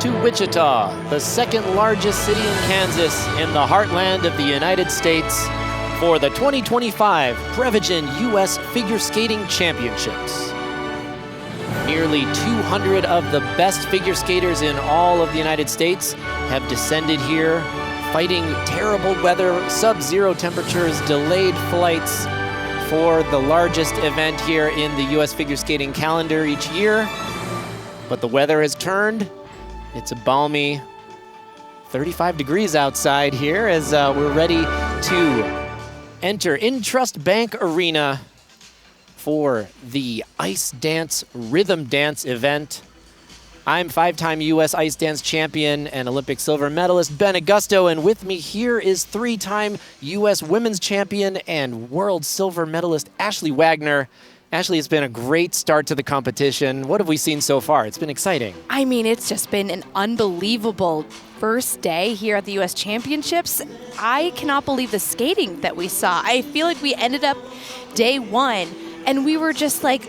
to Wichita, the second largest city in Kansas in the heartland of the United States, for the 2025 Prevagen U.S. Figure Skating Championships. Nearly 200 of the best figure skaters in all of the United States have descended here, fighting terrible weather, sub-zero temperatures, delayed flights for the largest event here in the U.S. figure skating calendar each year. But the weather has turned. It's a balmy 35 degrees outside here as we're ready to enter Intrust Bank Arena for the Ice Dance Rhythm Dance event. I'm five-time U.S. Ice Dance champion and Olympic silver medalist Ben Augusto, and with me here is three-time U.S. women's champion and world silver medalist Ashley Wagner. Ashley, it's been a great start to the competition. What have we seen so far? It's been exciting. I mean, it's just been an unbelievable first day here at the U.S. Championships. I cannot believe the skating that we saw. I feel like we ended up day one, and we were just like,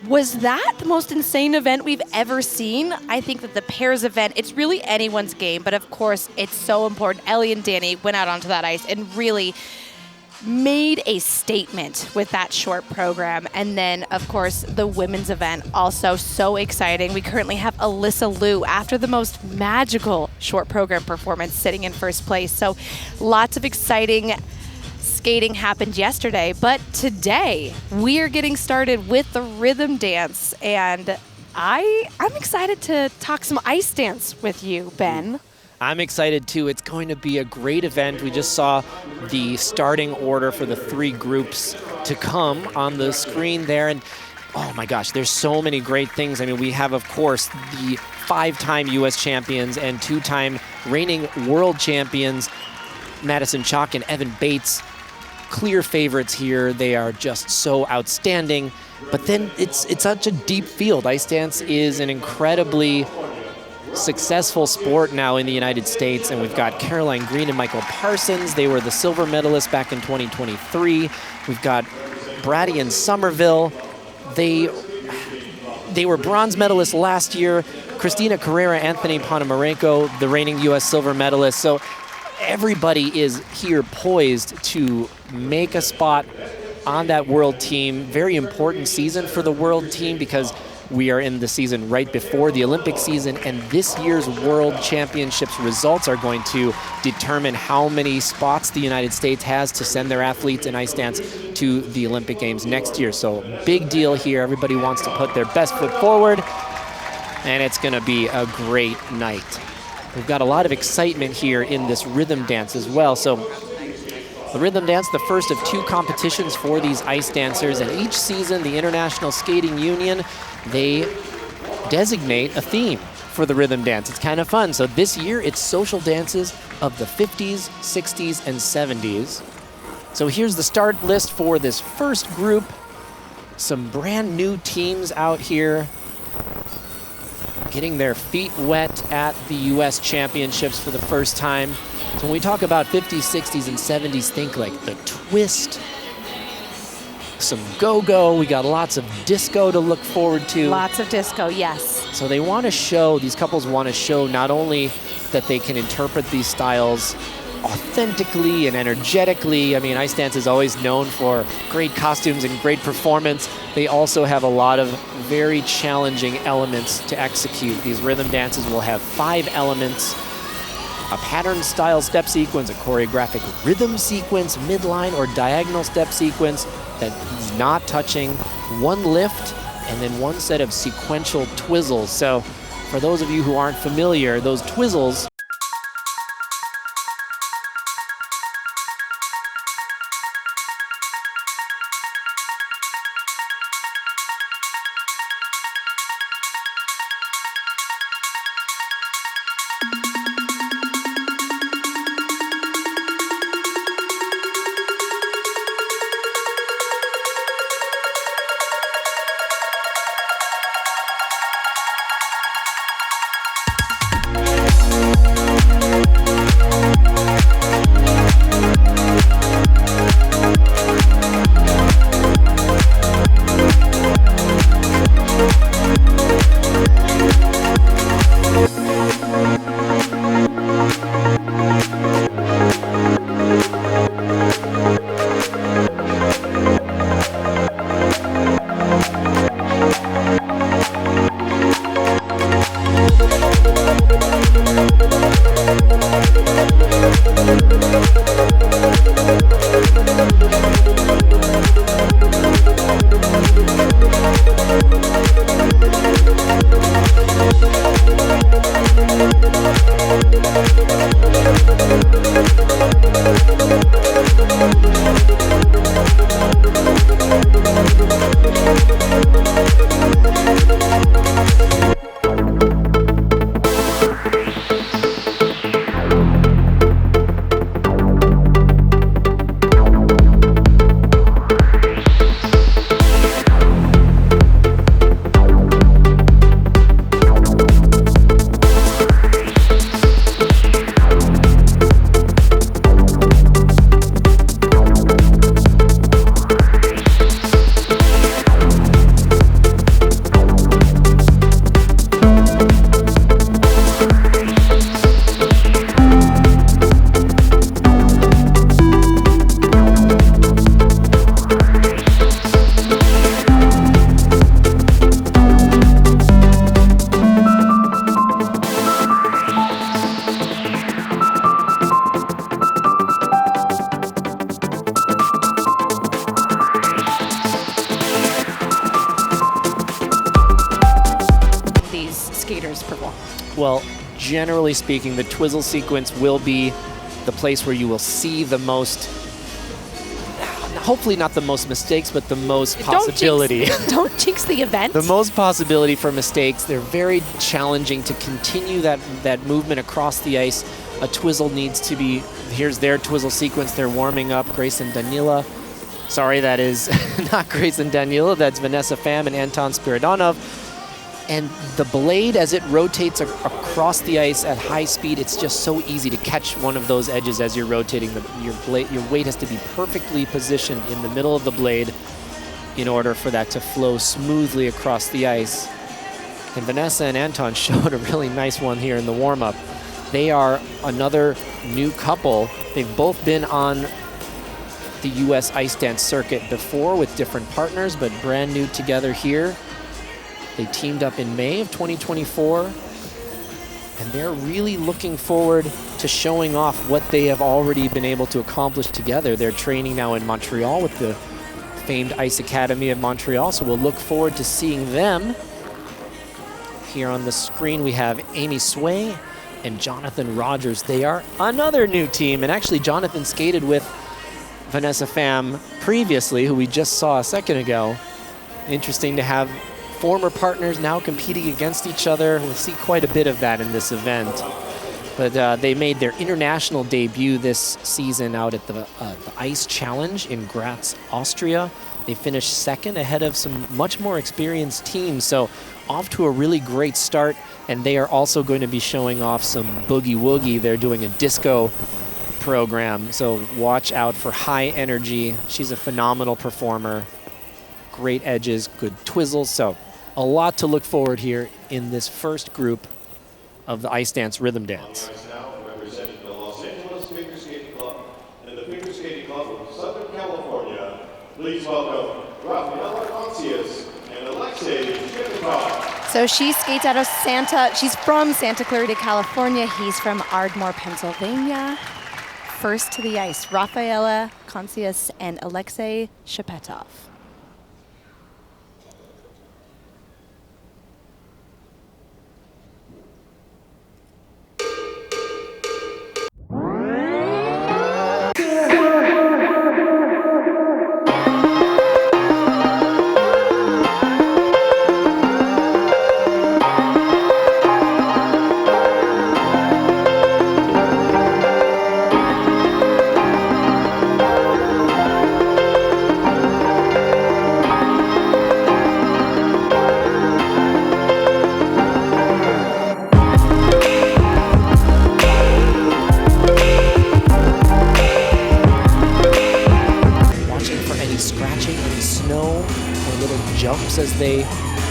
was that the most insane event we've ever seen? I think that the pairs event, it's really anyone's game, but of course, it's so important. Ellie and Danny went out onto that ice and really made a statement with that short program. And then, of course, the women's event, also so exciting. We currently have Alyssa Liu, after the most magical short program performance, sitting in first place. So lots of exciting skating happened yesterday, but today we are getting started with the rhythm dance, and I'm excited to talk some ice dance with you, Ben. I'm excited too. It's going to be a great event. We just saw the starting order for the three groups to come on the screen there, and oh my gosh, there's so many great things. I mean, we have, of course, the five-time U.S. champions and two-time reigning world champions, Madison, Chock, and Evan Bates. Clear favorites here. They are just so outstanding. But then it's such a deep field. Ice dance is an incredibly successful sport now in the United States, and we've got Caroline Green and Michael Parsons. They were the silver medalists back in 2023. We've got Bratti and Somerville. They were bronze medalists last year. Christina, Carreira, Anthony, Ponomarenko, the reigning U.S. silver medalists. So everybody is here poised to make a spot on that world team. Very important season for the world team because we are in the season right before the Olympic season, and this year's World Championships results are going to determine how many spots the United States has to send their athletes in ice dance to the Olympic Games next year. So big deal here. Everybody wants to put their best foot forward, and it's going to be a great night. We've got a lot of excitement here in this rhythm dance as well. So the rhythm dance, the first of two competitions for these ice dancers, and each season the International Skating Union, they designate a theme for the rhythm dance. It's kind of fun. So this year it's social dances of the 50s, 60s, and 70s. So here's the start list for this first group. Some brand new teams out here getting their feet wet at the U.S. Championships for the first time. So when we talk about 50s, 60s, and 70s, think like the twist, some go-go. We got lots of disco to look forward to. Lots of disco, yes. So they want to show, these couples want to show not only that they can interpret these styles authentically and energetically. I mean, ice dance is always known for great costumes and great performance. They also have a lot of very challenging elements to execute. These rhythm dances will have 5 elements: a pattern style step sequence, a choreographic rhythm sequence, midline or diagonal step sequence that is not touching, 1 lift, and then 1 set of sequential twizzles. So for those of you who aren't familiar, those twizzles Well, generally speaking, the twizzle sequence will be the place where you will see the most, hopefully not the most mistakes, but the most possibility. Don't jinx the event. The most possibility for mistakes. They're very challenging to continue that movement across the ice. A twizzle needs to be, here's their twizzle sequence. They're warming up. Grace and Danila. Sorry, that is not Grace and Danila. That's Vanessa, Pham, and Anton Spiridonov. And the blade, as it rotates across the ice at high speed, it's just so easy to catch one of those edges as you're rotating. Your weight has to be perfectly positioned in the middle of the blade in order for that to flow smoothly across the ice. And Vanessa and Anton showed a really nice one here in the warm-up. They are another new couple. They've both been on the U.S. ice dance circuit before with different partners, but brand new together here. They teamed up in May of 2024, and they're really looking forward to showing off what they have already been able to accomplish together. They're training now in Montreal with the famed Ice Academy of Montreal, so we'll look forward to seeing them. Here on the screen we have Amy Sway and Jonathan Rogers. They are another new team, and actually Jonathan skated with Vanessa Pham previously, who we just saw a second ago. Interesting to have former partners now competing against each other. We'll see quite a bit of that in this event. But they made their international debut this season out at the Ice Challenge in Graz, Austria. They finished second ahead of some much more experienced teams. So off to a really great start. And they are also going to be showing off some boogie woogie. They're doing a disco program. So watch out for high energy. She's a phenomenal performer. Great edges, good twizzles. So a lot to look forward here in this first group of the ice dance rhythm dance. Now representing the Los Angeles Figure Skating Club and the Figure Skating Club of Southern California, please welcome Raffaella, Koncius and Alexey. So she skates out of she's from Santa Clarita, California. He's from Ardmore, Pennsylvania. First to the ice, Raffaella, Koncius, and Alexey Schchepetov. As they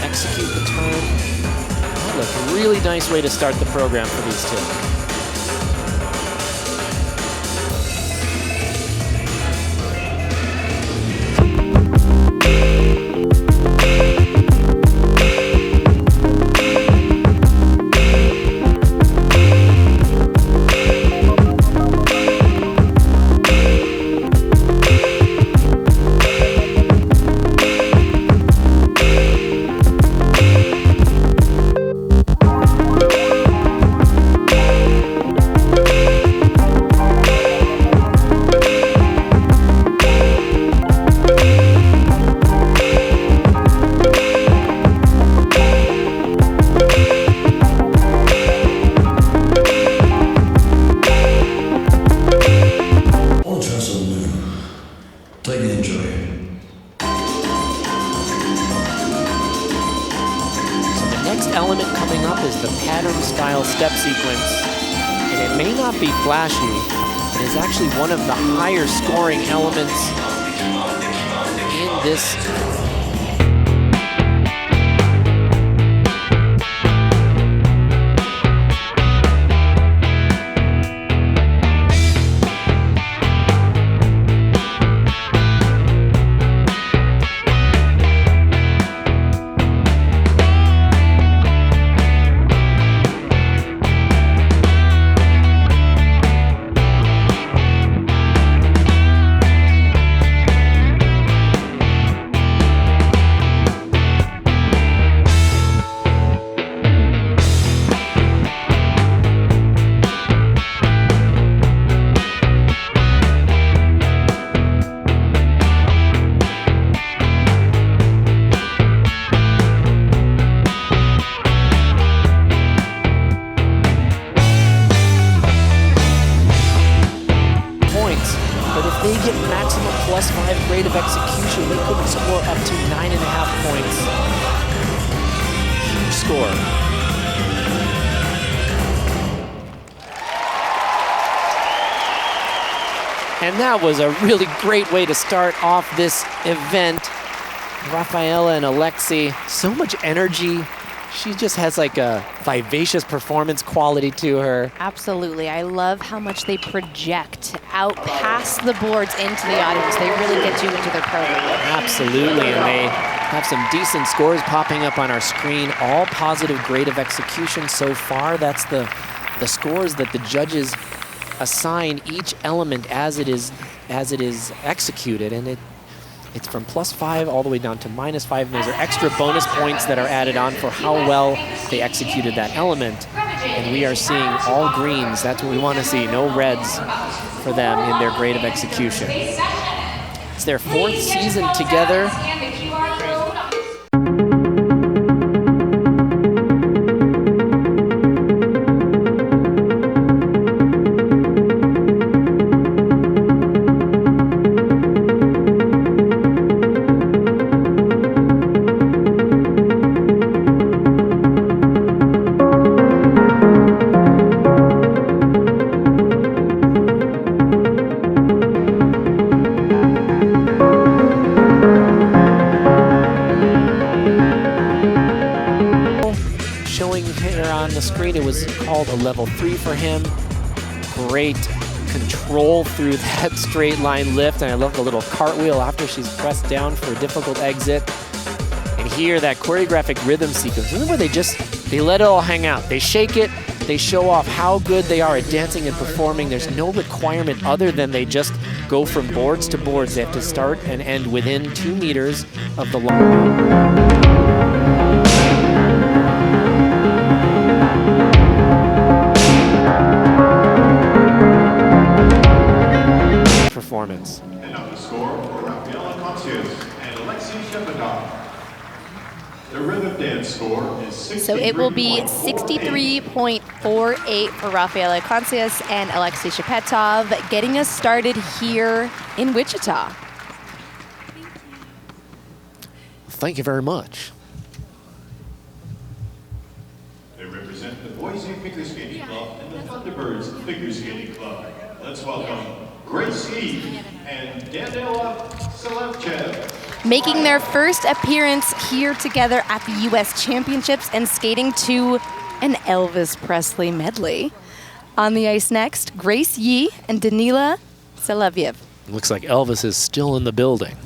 execute the turn. Look, a really nice way to start the program for these two. Play and enjoy. Next element coming up is the pattern-style step sequence. And it may not be flashy, it is actually one of the higher scoring elements in this. +5 grade of execution, they could score up to 9.5 points. Huge score. And that was a really great way to start off this event. Raffaella and Alexey, so much energy. She just has like a vivacious performance quality to her. Absolutely. I love how much they project out past the boards into the audience. They really get you into their program. Absolutely, and they have some decent scores popping up on our screen. All positive grade of execution so far. That's the scores that the judges assign each element as it is executed, and it's from +5 all the way down to -5, and those are extra bonus points that are added on for how well they executed that element. And we are seeing all greens. That's what we want to see. No reds for them in their grade of execution. It's their 4th season together. It was called a level 3 for him. Great control through that straight line lift, and I love the little cartwheel after she's pressed down for a difficult exit. And here, that choreographic rhythm sequence. Remember, they let it all hang out. They shake it, they show off how good they are at dancing and performing. There's no requirement other than they just go from boards to boards. They have to start and end within 2 meters of the line. Performance. And now the score for Raffaella, Koncius and Shchepetov. The rhythm dance score is 63. So it will be 63.48 for Raffaella, Koncius and Alexey Shchepetov, getting us started here in Wichita. Thank you very much. They represent the Boise Figure Skating Club and the Thunderbirds Figure Skating Club. Let's welcome Grace E. and Daniela Savelev. Making their first appearance here together at the U.S. Championships and skating to an Elvis Presley medley. On the ice next, Grace Yi and Danila Savelev. Looks like Elvis is still in the building.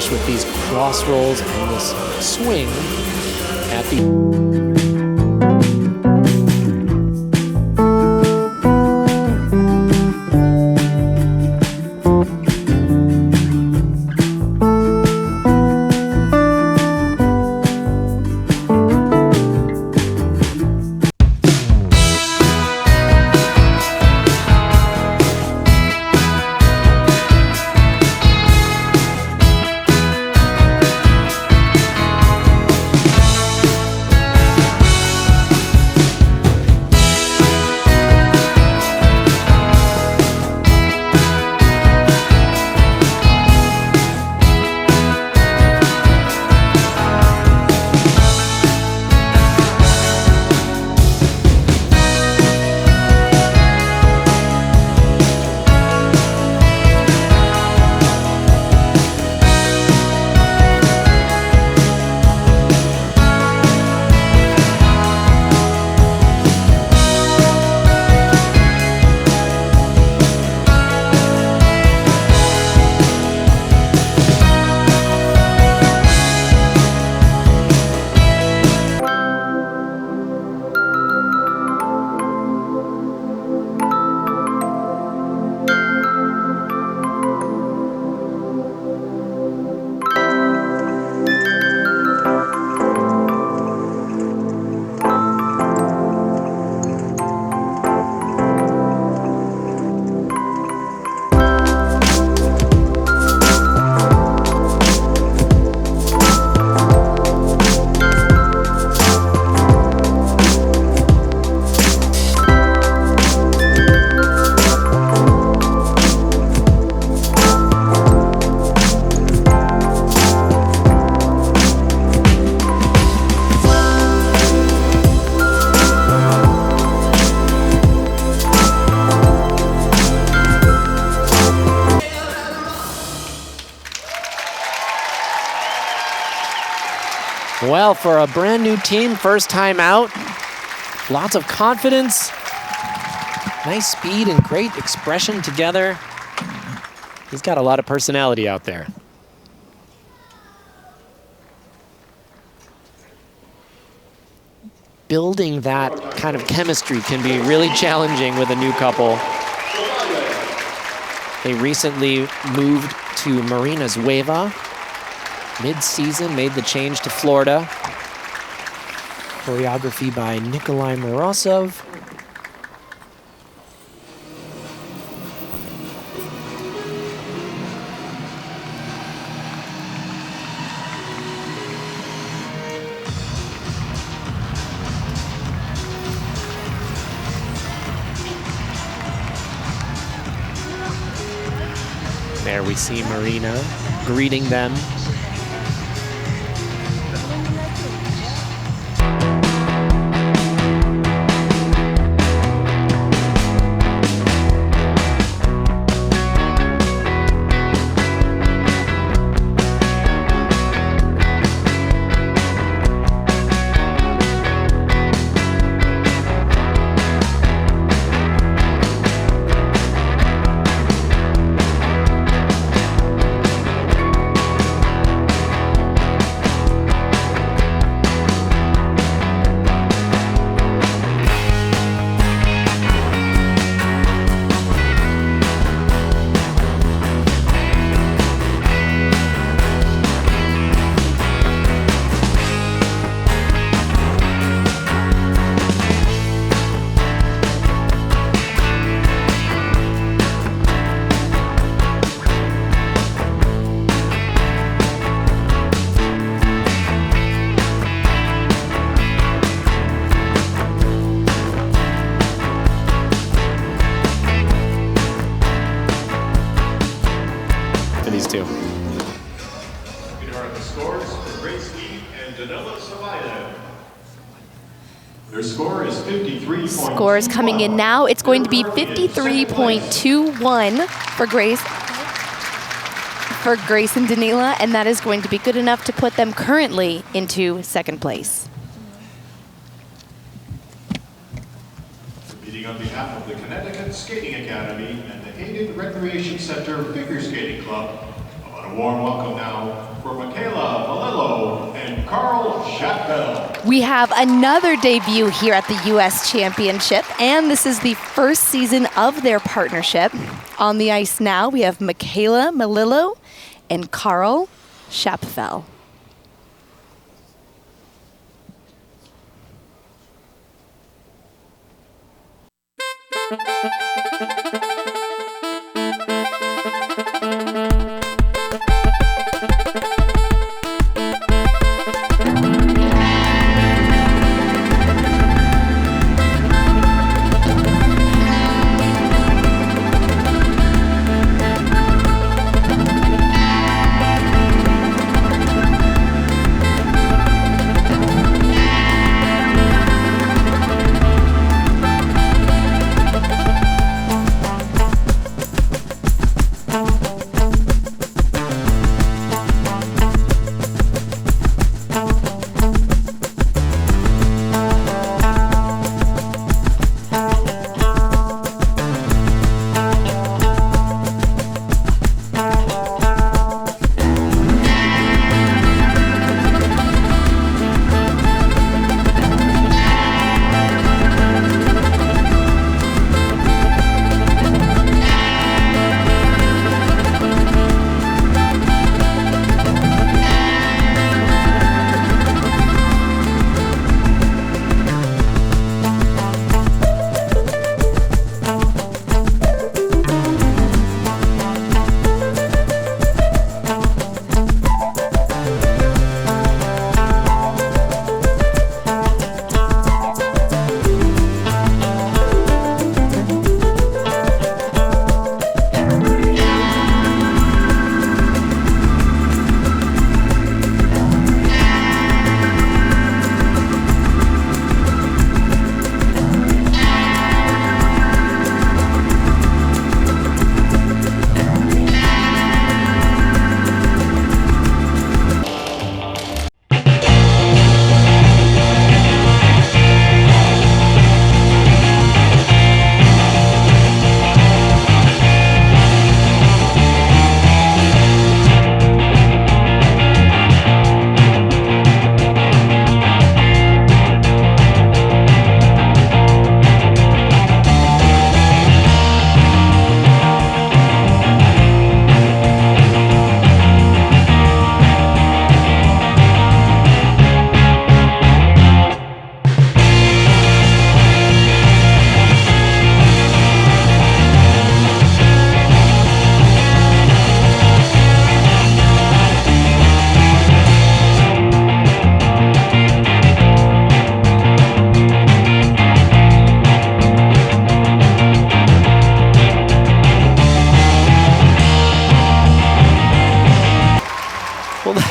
finish with these cross rolls and this swing at the... Well, for a brand new team, first time out, lots of confidence, nice speed and great expression together. He's got a lot of personality out there. Building that kind of chemistry can be really challenging with a new couple. They recently moved to Marina's Weva. Mid-season, made the change to Florida. Choreography by Nikolai Morozov. There we see Marina greeting them. Scores coming in now. It's going to be 53.21 for Grace and Danila, and that is going to be good enough to put them currently into second place. Competing on behalf of the Connecticut Skating Academy and the Hayden Recreation Center Figure Skating Club, I want a warm welcome now for Michaela Melillo and Carl Schapfel. We have another debut here at the U.S. Championship, and this is the first season of their partnership. On the ice now, we have Michaela Melillo and Carl Schapfel.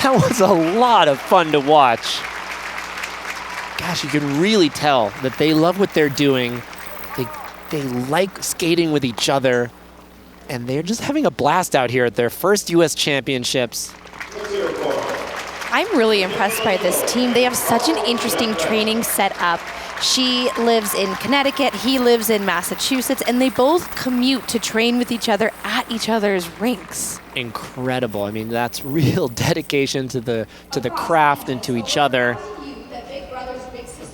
That was a lot of fun to watch. Gosh, you can really tell that they love what they're doing. They like skating with each other, and they're just having a blast out here at their first U.S. Championships. I'm really impressed by this team. They have such an interesting training set up. She lives in Connecticut, he lives in Massachusetts, and they both commute to train with each other at each other's rinks. Incredible. I mean, that's real dedication to the craft and to each other.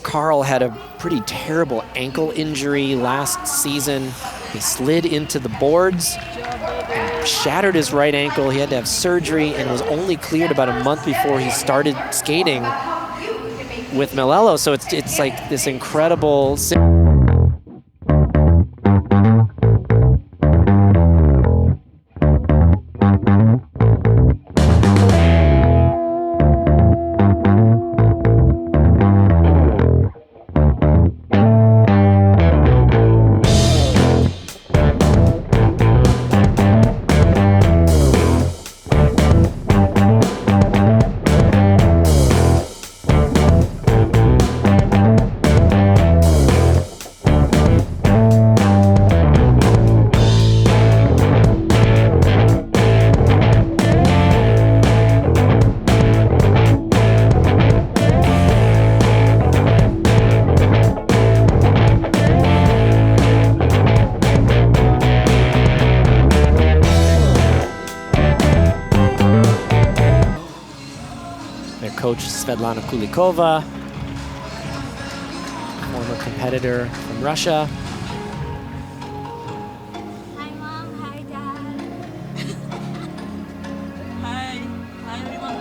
Carl had a pretty terrible ankle injury last season. He slid into the boards and shattered his right ankle. He had to have surgery and was only cleared about a month before he started skating with Melillo. So it's like this incredible... coach Svetlana Kulikova, former competitor from Russia. Hi, Mom. Hi, Dad. Hi. Hi, everyone.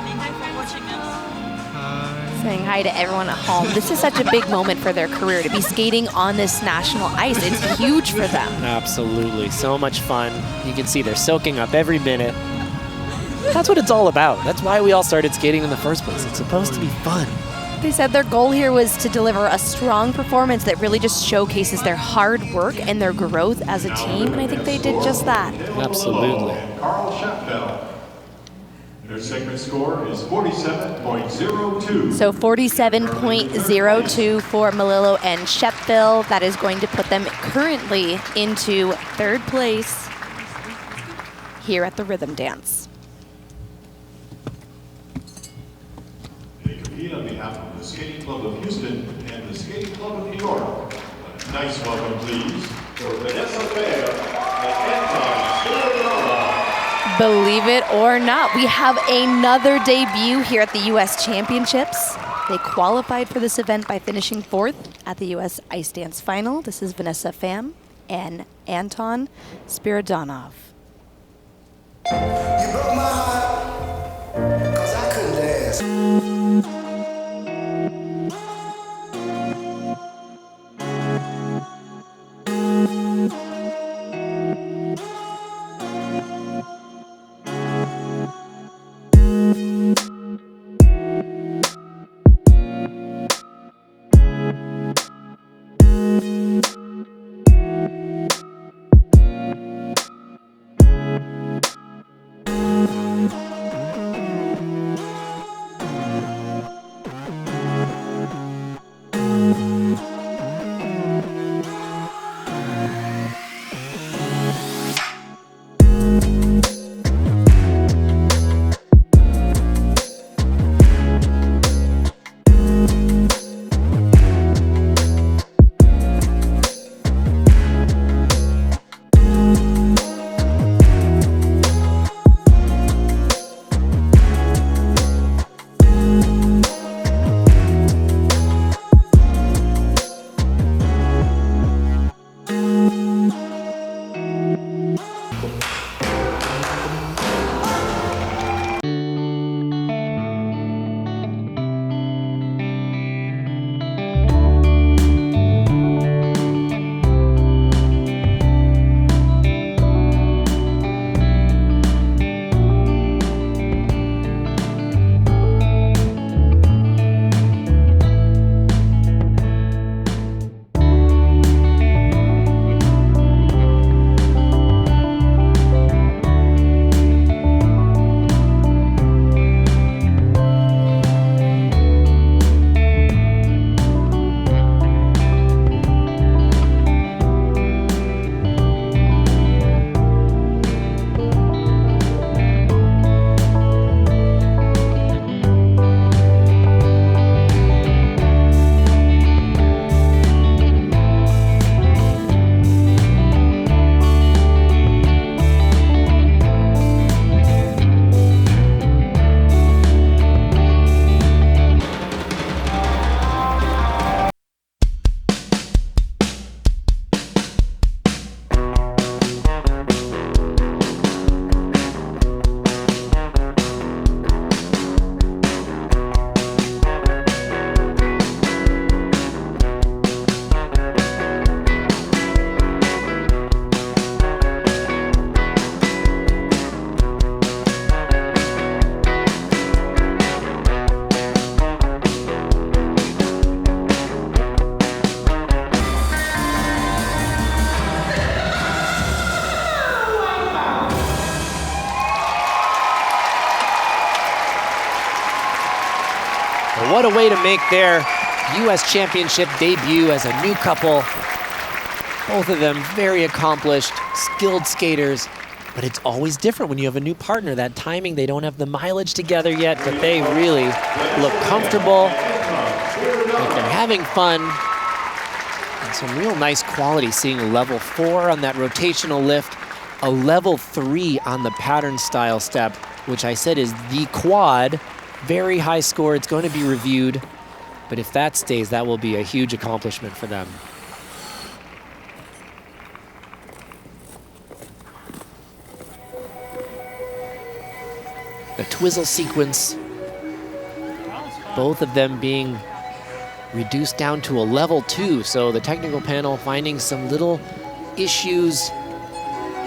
Thank you for watching us. Saying hi to everyone at home. This is such a big moment for their career to be skating on this national ice. It's huge for them. Absolutely. So much fun. You can see they're soaking up every minute. That's what it's all about. That's why we all started skating in the first place. It's supposed to be fun. They said their goal here was to deliver a strong performance that really just showcases their hard work and their growth as a team, and I think they did just that. Absolutely. Carl Schapfel. Their segment score is 47.02. So 47.02 for Melillo and Schapfel. That is going to put them currently into third place here at the Rhythm Dance. They compete on behalf of the Skating Club of Houston and the Skating Club of New York. A nice welcome, please, for Vanessa and Anton. Believe it or not, we have another debut here at the U.S. Championships. They qualified for this event by finishing 4th at the U.S. Ice Dance Final. This is Vanessa Pham and Anton Spiridonov. You broke my heart, 'cause I couldn't dance. What a way to make their U.S. Championship debut as a new couple. Both of them very accomplished, skilled skaters, but it's always different when you have a new partner. That timing, they don't have the mileage together yet, but they really look comfortable, like they're having fun, and some real nice quality, seeing a level 4 on that rotational lift, a level 3 on the pattern style step, which I said is the quad very high score. It's going to be reviewed, but if that stays, that will be a huge accomplishment for them. The twizzle sequence, both of them being reduced down to a level 2. So the technical panel finding some little issues.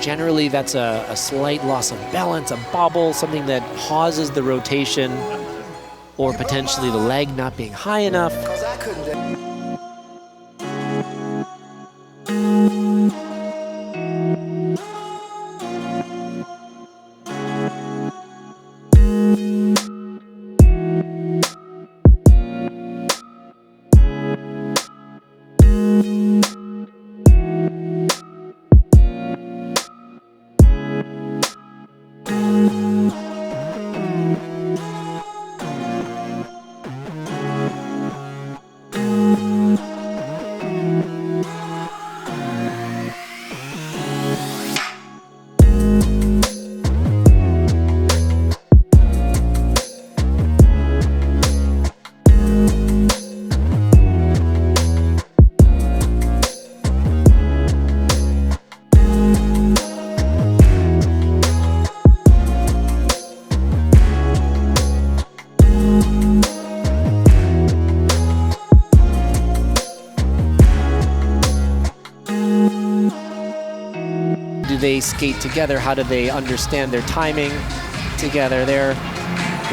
Generally, that's a slight loss of balance, a bobble, something that pauses the rotation, or potentially the leg not being high enough. 'Cause I couldn't dance. They skate together? How do they understand their timing together? There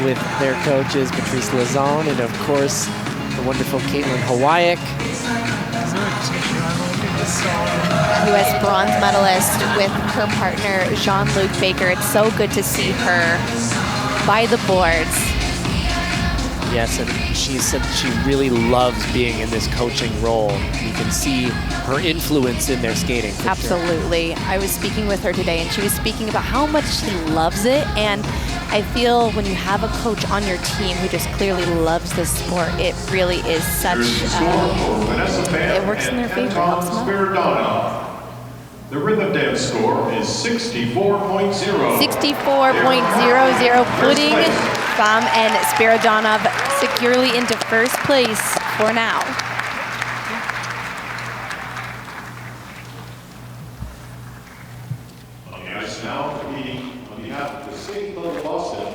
with their coaches, Patrice Lazone, and of course, the wonderful Caitlin Hawaii. U.S. bronze medalist with her partner, Jean-Luc Baker. It's so good to see her by the boards. Yes, and she said she really loves being in this coaching role. You can see her influence in their skating. Absolutely. Sure. I was speaking with her today, and she was speaking about how much she loves it. And I feel when you have a coach on your team who just clearly loves the sport, it really is such, it works in their favor. Helps them out. The rhythm dance score is 64.0. 64.00, putting Pham and Spiridonov securely into first place for now. On the ice now, competing on behalf of the Skating Club of Boston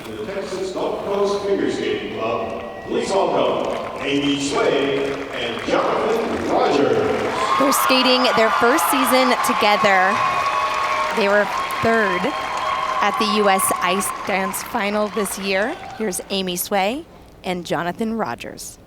and the Texas Gulf Coast Figure Skating Club, please welcome Amy Sway and Jonathan Rogers. They're skating their first season together. They were third at the U.S. Ice Dance Final this year. Here's Amy Sway and Jonathan Rogers.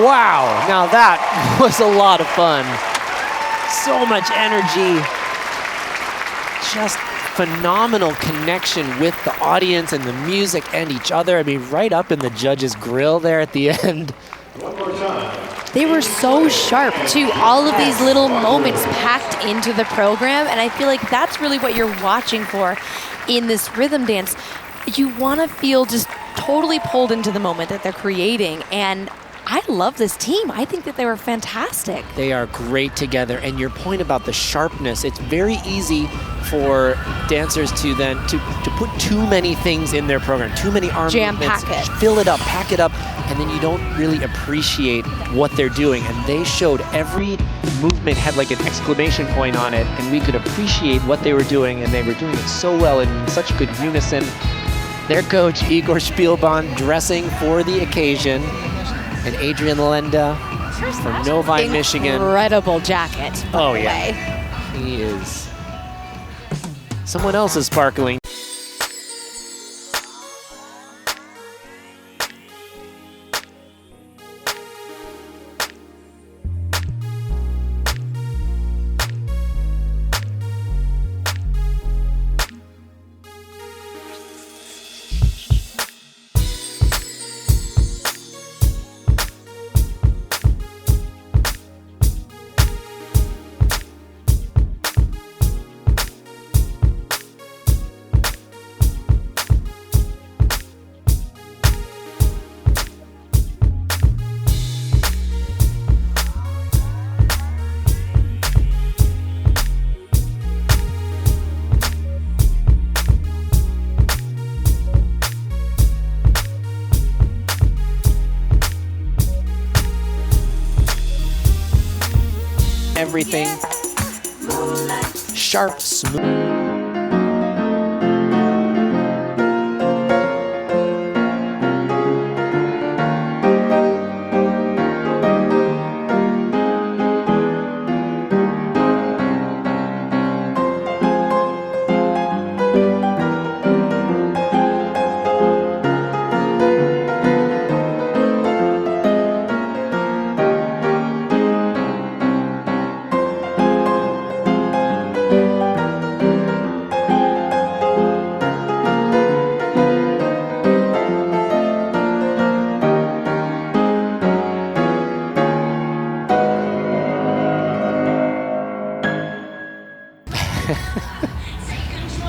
Wow, now that was a lot of fun. So much energy. Just phenomenal connection with the audience and the music and each other. I mean, right up in the judges' grill there at the end. One more time. They were so sharp, too. All of these little moments packed into the program, and I feel like that's really what you're watching for in this rhythm dance. You want to feel just totally pulled into the moment that they're creating, and I love this team. I think that they were fantastic. They are great together, and your point about the sharpness, it's very easy for dancers to then to put too many things in their program, too many arm movements, Jam-pack it. fill it up, pack it up, and then you don't really appreciate what they're doing. And they showed every movement had like an exclamation point on it, and we could appreciate what they were doing, and they were doing it so well in such good unison. Their coach, Igor Spielbahn, dressing for the occasion, and Adrian Lenda from Novi, Michigan. Incredible jacket, by Oh, the yeah. way. He is. Someone else is sparkling. Everything sharp, smooth.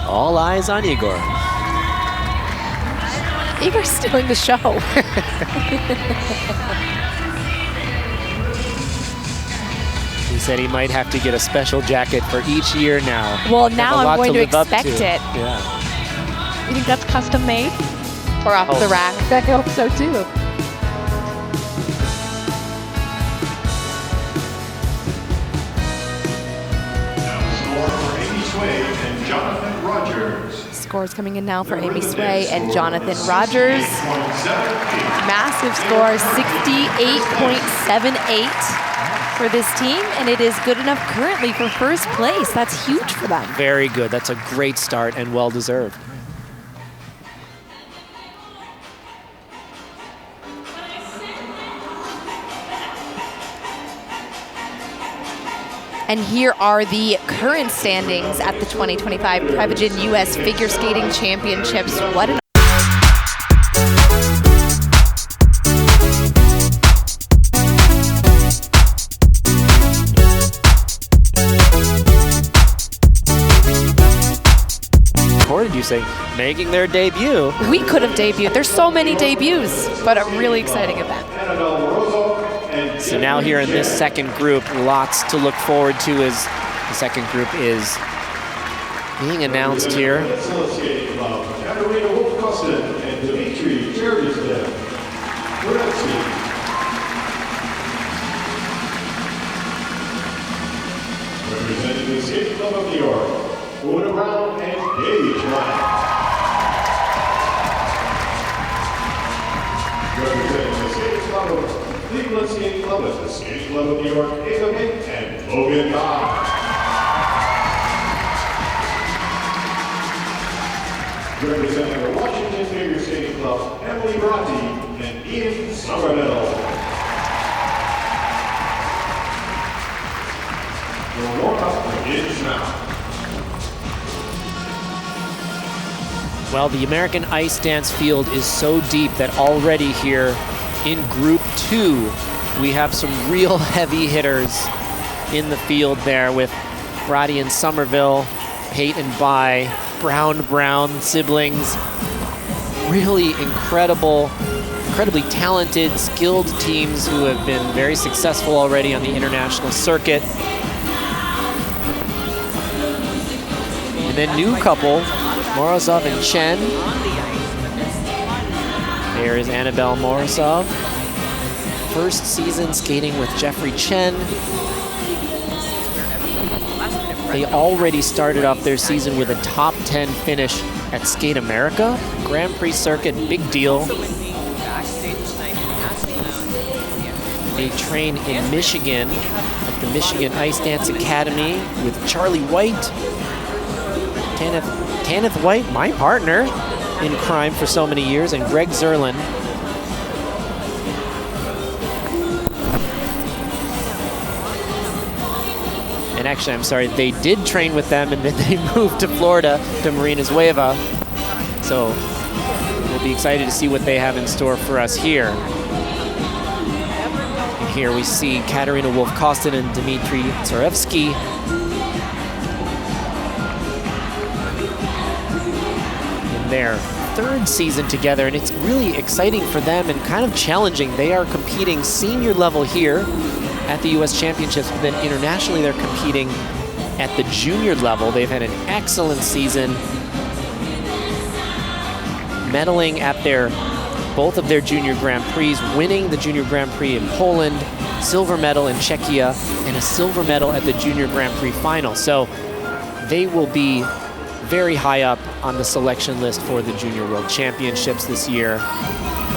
All eyes on Igor. Igor's stealing the show. He said he might have to get a special jacket for each year now. Well, Have now a I'm lot going to live up expect it. Yeah. You think that's custom made? Or off the rack? I hope so too. Score for Amy Sway and Jonathan Rogers. Scores coming in now for Amy Sway and Jonathan Rogers. 68.78. Massive score, 68.78 for this team, and it is good enough currently for first place. That's huge for them. Very good. That's a great start and well deserved. And here are the current standings at the 2025 Prevagen U.S. Figure Skating Championships. What an Or did you say making their debut? we could have debuted. There's so many debuts, but a really exciting event. Annabelle, Morozov, and So now here in this second group, lots to look forward to as the second group is being announced here. Associated Club, Katarina Wolfkostin and Dimitry representing the Skating Club of New York, Oona and Gage. Representing the Skating Club of Cleveland Skating Club is the Skating Club of New York, Eva Pate and Logan Bye. Representing the Washington Figure Skating Club, Emily Bratti and Ian Somerville. Your warm-up begins now. Well, the American ice dance field is so deep that already here in Group 2, we have some real heavy hitters in the field there with Bratti and Somerville, Pate and Bye, Brown siblings. Really incredibly talented, skilled teams who have been very successful already on the international circuit. And then new couple, Morozov and Chen. There is Annabelle Morozov. First season skating with Jeffrey Chen. They already started off their season with a top 10 finish at Skate America. Grand Prix circuit, big deal. They train in Michigan at the Michigan Ice Dance Academy with Charlie White. Tanith White, my partner in crime for so many years, and Greg Zerlin. And actually, I'm sorry, they did train with them and then they moved to Florida to Marina Zueva. So we'll be excited to see what they have in store for us here. And here we see Katarina Wolfkostin and Dimitry Tsarevski. In their third season together, and it's really exciting for them and kind of challenging. They are competing senior level here at the U.S. Championships, but then internationally they're competing at the junior level. They've had an excellent season, medaling at both of their junior Grand Prix, winning the junior Grand Prix in Poland, silver medal in Czechia, and a silver medal at the junior Grand Prix final. So they will be very high up on the selection list for the Junior World Championships this year.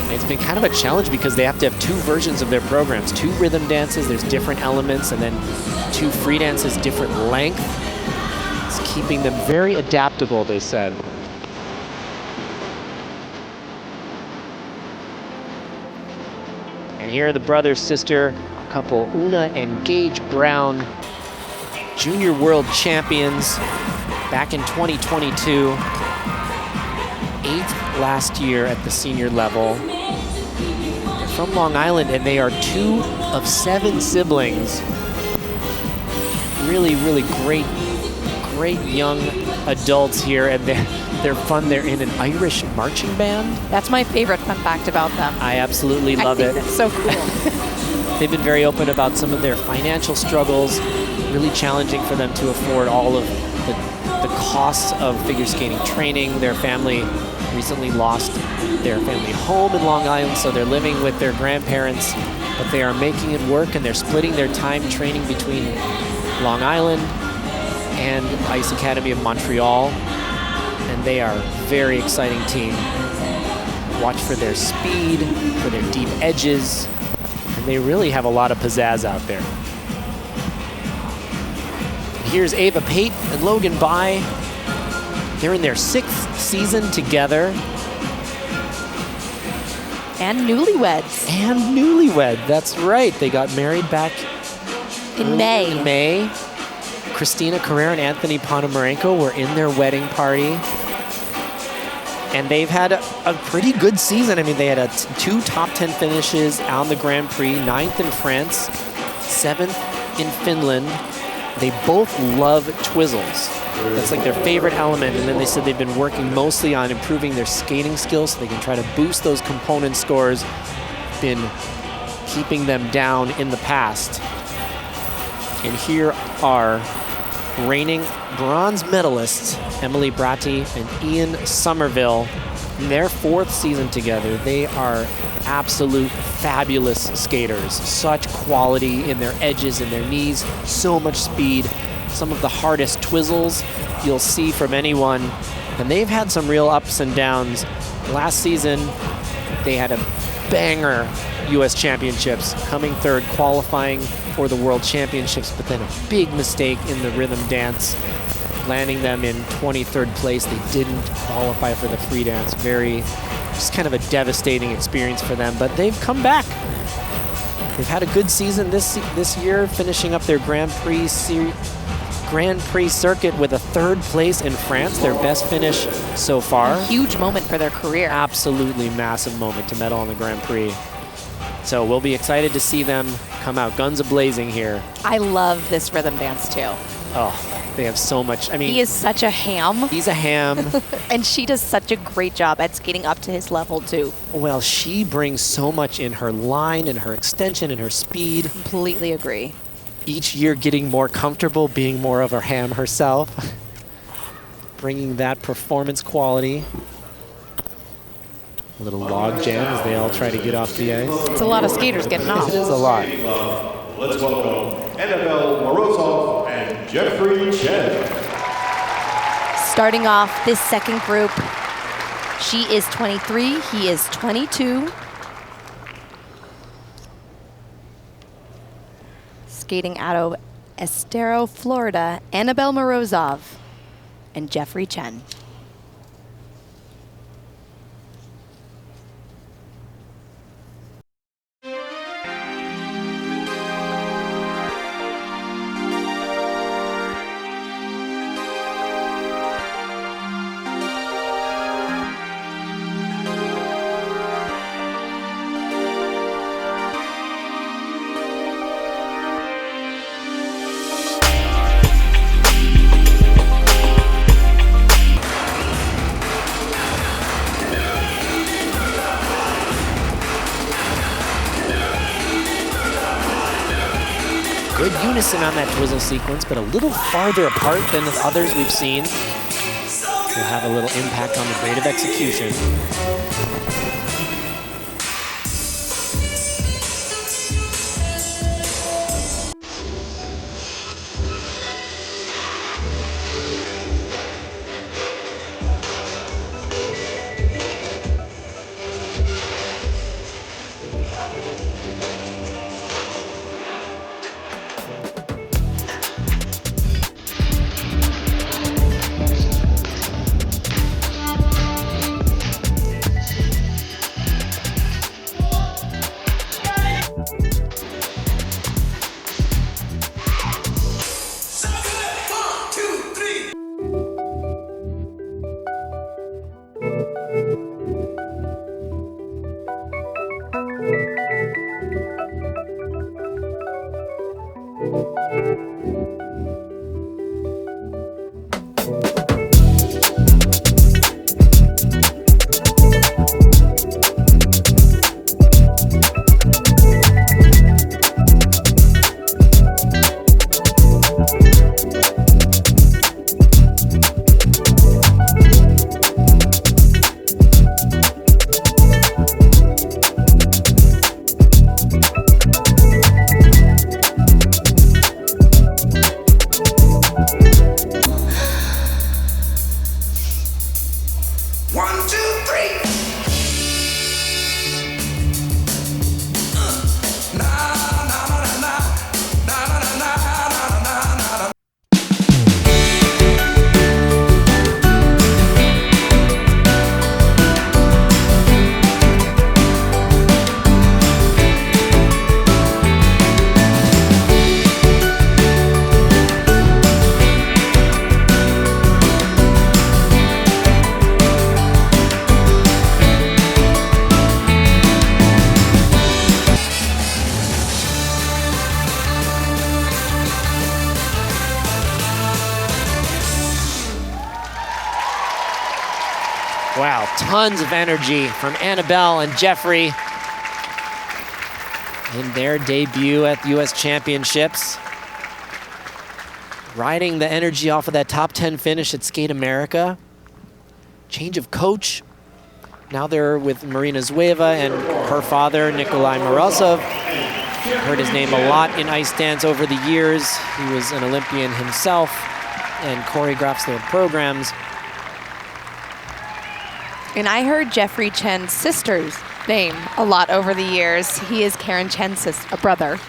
It's been kind of a challenge because they have to have two versions of their programs, two rhythm dances, there's different elements, and then two free dances, different length. It's keeping them very adaptable, they said. And here are the brother-sister couple, Oona and Gage Brown, Junior World Champions back in 2022. 8th last year at the senior level. They're from Long Island, and they are 2 of 7 siblings. Really great young adults here, and they're fun. They're in an Irish marching band. That's my favorite fun fact about them. I absolutely love it. That's so cool. They've been very open about some of their financial struggles. Really challenging for them to afford all of the costs of figure skating training. Their family recently lost their family home in Long Island, so they're living with their grandparents, but they are making it work, and they're splitting their time training between Long Island and Ice Academy of Montreal, and they are a very exciting team. Watch for their speed, for their deep edges, and they really have a lot of pizzazz out there. Here's Eva Pate and Logan Bye. They're in their 6th season together. And newlyweds. And newlywed, that's right. They got married back in May. In May. Christina, Carreira, and Anthony Ponomarenko were in their wedding party. And they've had a pretty good season. I mean, they had 2 top 10 finishes on the Grand Prix, 9th in France, 7th in Finland. They both love twizzles. That's like their favorite element. And then they said they've been working mostly on improving their skating skills so they can try to boost those component scores. Been keeping them down in the past. And here are reigning bronze medalists, Emily Bratti and Ian Somerville. In their 4th season together, they are absolute fabulous skaters. Such quality in their edges and their knees, so much speed. Some of the hardest twizzles you'll see from anyone. And they've had some real ups and downs. Last season, they had a banger U.S. Championships, coming 3rd, qualifying for the World Championships, but then a big mistake in the rhythm dance, landing them in 23rd place. They didn't qualify for the free dance. Just kind of a devastating experience for them, but they've come back. They've had a good season this year, finishing up their Grand Prix circuit with a 3rd place in France, their best finish so far. A huge moment for their career. Absolutely massive moment to medal in the Grand Prix. So we'll be excited to see them come out guns a-blazing here. I love this rhythm dance too. Oh, they have so much. I mean, he is such a ham. He's a ham. And she does such a great job at skating up to his level too. Well, she brings so much in her line and her extension and her speed. Completely agree. Each year getting more comfortable being more of a ham herself. Bringing that performance quality. A little log jam as they all try to get off the ice. It's a lot of skaters getting off. It is a lot. Let's welcome Annabelle, Morozov, and Jeffrey Chen. Starting off this second group, she is 23, he is 22. Skating out of Estero, Florida, Annabelle Morozov and Jeffrey Chen. Good unison on that twizzle sequence, but a little farther apart than the others we've seen. Will have a little impact on the grade of execution. Wow, tons of energy from Annabelle and Jeffrey in their debut at the U.S. Championships. Riding the energy off of that top 10 finish at Skate America. Change of coach. Now they're with Marina Zueva and her father, Nikolai Morozov. Heard his name a lot in ice dance over the years. He was an Olympian himself and choreographs their programs. And I heard Jeffrey Chen's sister's name a lot over the years. He is Karen Chen's brother.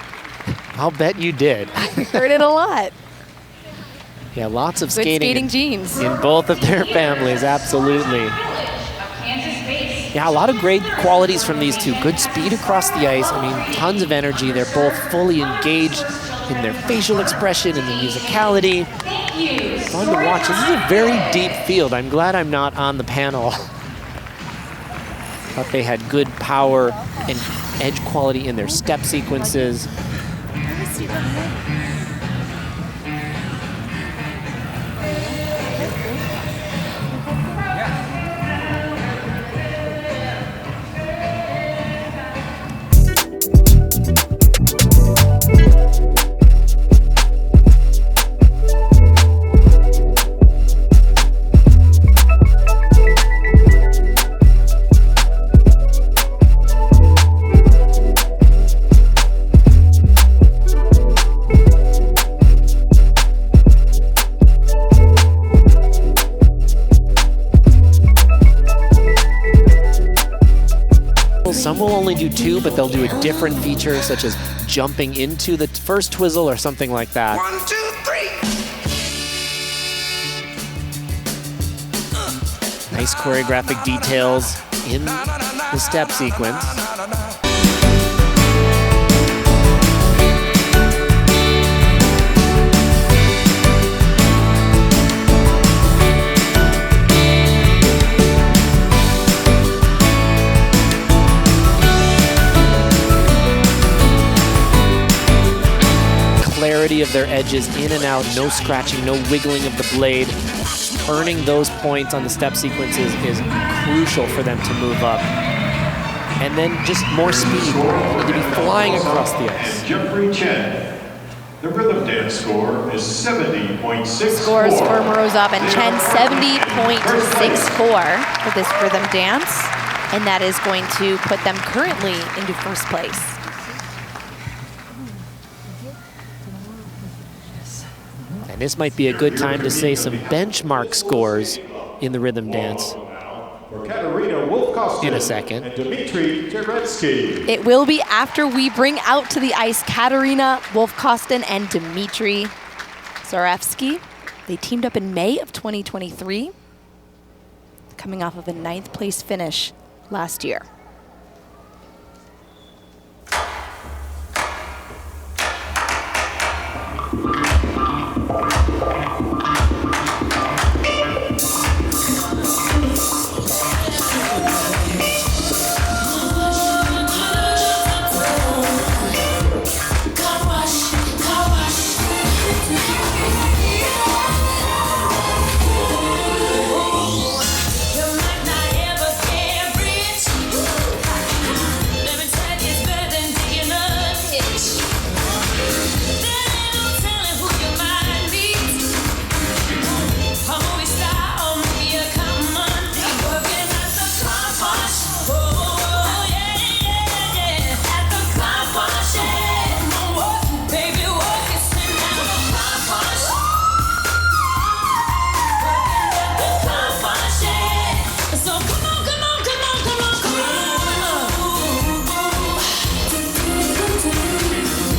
I'll bet you did. I heard it a lot. Yeah, lots of Good skating genes in both of their families, absolutely. Kansas-based Yeah, a lot of great qualities from these two. Good speed across the ice. I mean, tons of energy. They're both fully engaged in their facial expression and the musicality. Fun to watch. This is a very deep field. I'm glad I'm not on the panel. But they had good power and edge quality in their step sequences. Some will only do two, but they'll do a different feature, such as jumping into the first twizzle or something like that. 1, 2, 3. Nice choreographic details in the step sequence. Clarity of their edges in and out, no scratching, no wiggling of the blade. Earning those points on the step sequences is crucial for them to move up. And then just more speed. They need to be flying across the ice. And Jeffrey Chen. The rhythm dance score is 70.64. Scores for Morozov and Chen, 70.64 for this rhythm dance. And that is going to put them currently into first place. And this might be a good time to say some benchmark scores in the rhythm dance For Katarina, Wolfkostin in a second. and Dimitry Tsarevski. It will be after we bring out to the ice Katarina, Wolfkostin, and Dimitry Tsarevski. They teamed up in May of 2023, coming off of a 9th place finish last year.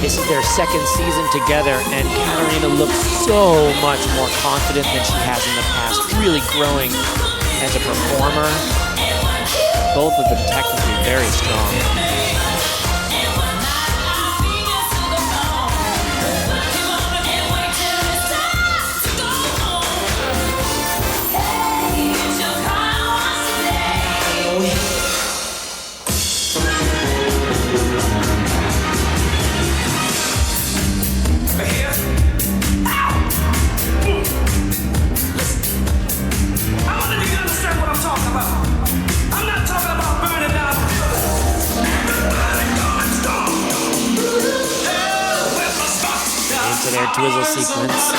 This is their second season together, and Katarina looks so much more confident than she has in the past, really growing as a performer. Both of them technically very strong. Into their twizzle sequence.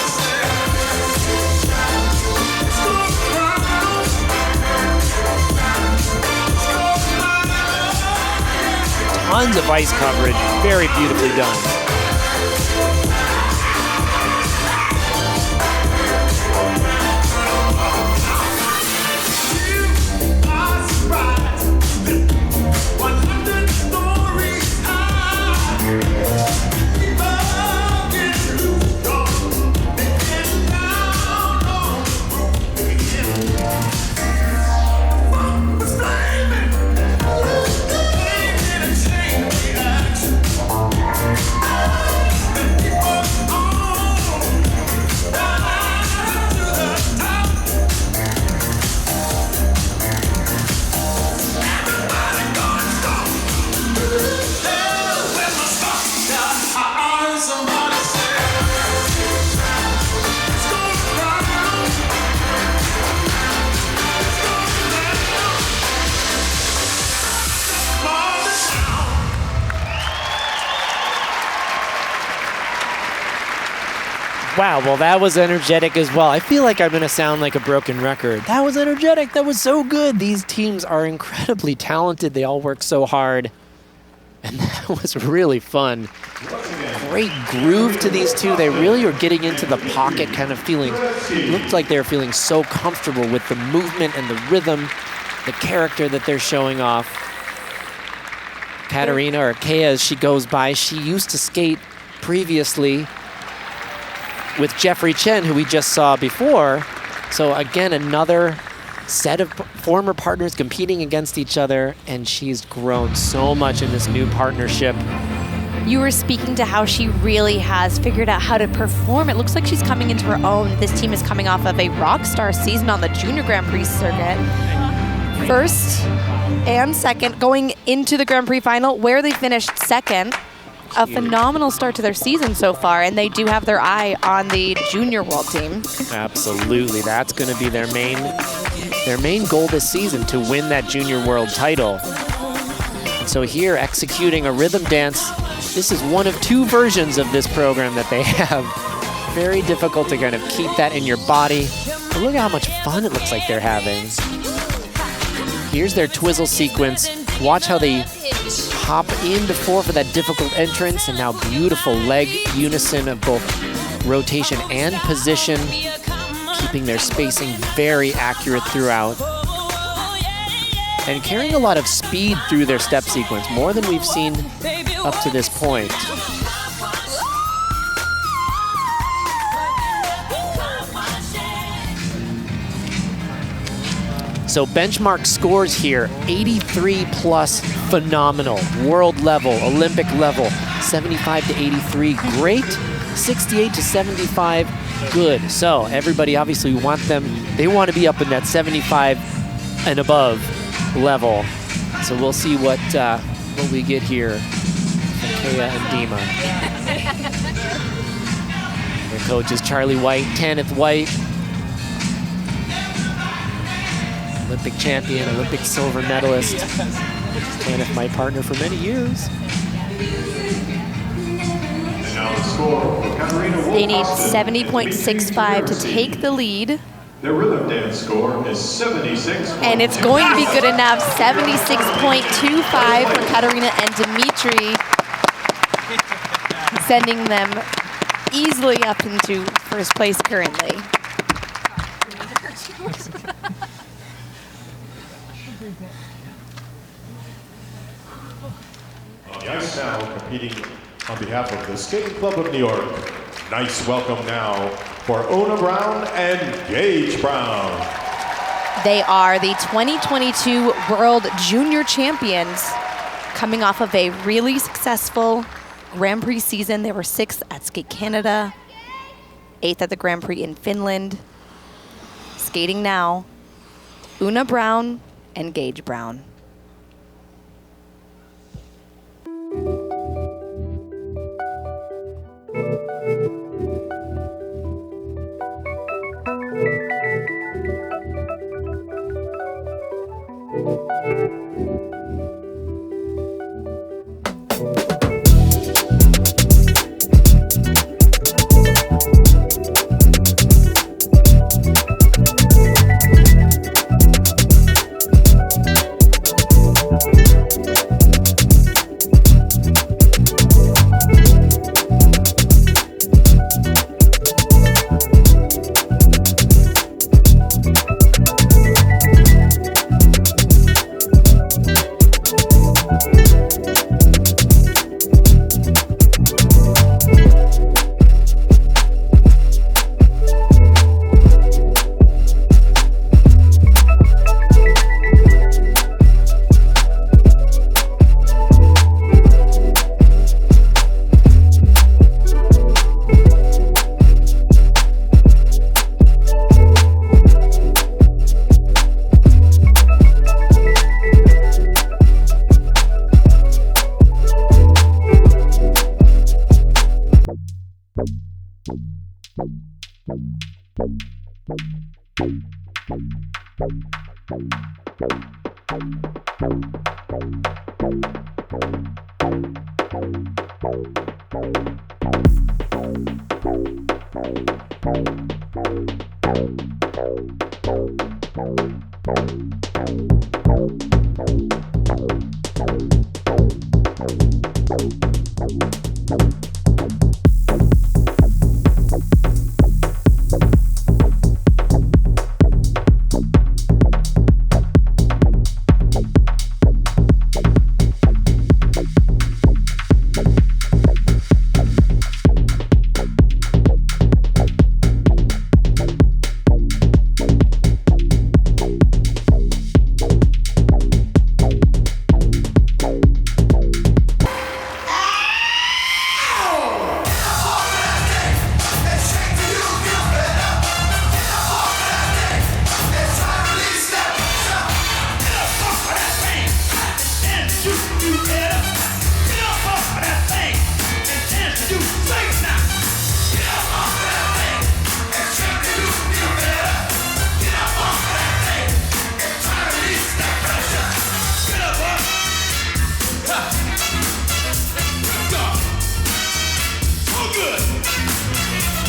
Tons of ice coverage, very beautifully done. Wow, well, that was energetic as well. I feel like I'm going to sound like a broken record. That was energetic. That was so good. These teams are incredibly talented. They all work so hard. And that was really fun. Great groove to these two. They really were getting into the pocket, kind of feeling, looked like they were feeling so comfortable with the movement and the rhythm, the character that they're showing off. Katarina, or Kea as she goes by, she used to skate previously with Jeffrey Chen, who we just saw before. So again, another set of former partners competing against each other, and she's grown so much in this new partnership. You were speaking to how she really has figured out how to perform. It looks like she's coming into her own. This team is coming off of a rock star season on the Junior Grand Prix circuit. First and second, going into the Grand Prix final, where they finished second. A phenomenal start to their season so far, and they do have their eye on the junior world team. Absolutely, that's going to be their main goal this season, to win that junior world title. And so here, executing a rhythm dance, this is one of two versions of this program that they have. Very difficult to kind of keep that in your body. But look at how much fun it looks like they're having. Here's their twizzle sequence. Watch how they hop in before for that difficult entrance, and now beautiful leg unison of both rotation and position, keeping their spacing very accurate throughout. And carrying a lot of speed through their step sequence, more than we've seen up to this point. So benchmark scores here, 83 plus, phenomenal. World level, Olympic level, 75 to 83, great. 68 to 75, good. So everybody, obviously we want them, they want to be up in that 75 and above level. So we'll see what we get here from Kea and Dima. Their coach is Charlie White, Tanith White. Olympic champion, Olympic silver medalist. Tanith, my partner for many years. They need 70.65 to take the lead. Their rhythm dance score is 76. And it's going to be good enough, 76.25 for Katarina and Dimitry, sending them easily up into first place currently. On the ice now, competing on behalf of the Skating Club of New York. Nice welcome now for Oona Brown and Gage Brown. They are the 2022 World Junior Champions, coming off of a really successful Grand Prix season. They were 6th at Skate Canada, 8th at the Grand Prix in Finland. Skating now, Oona Brown and Gage Brown.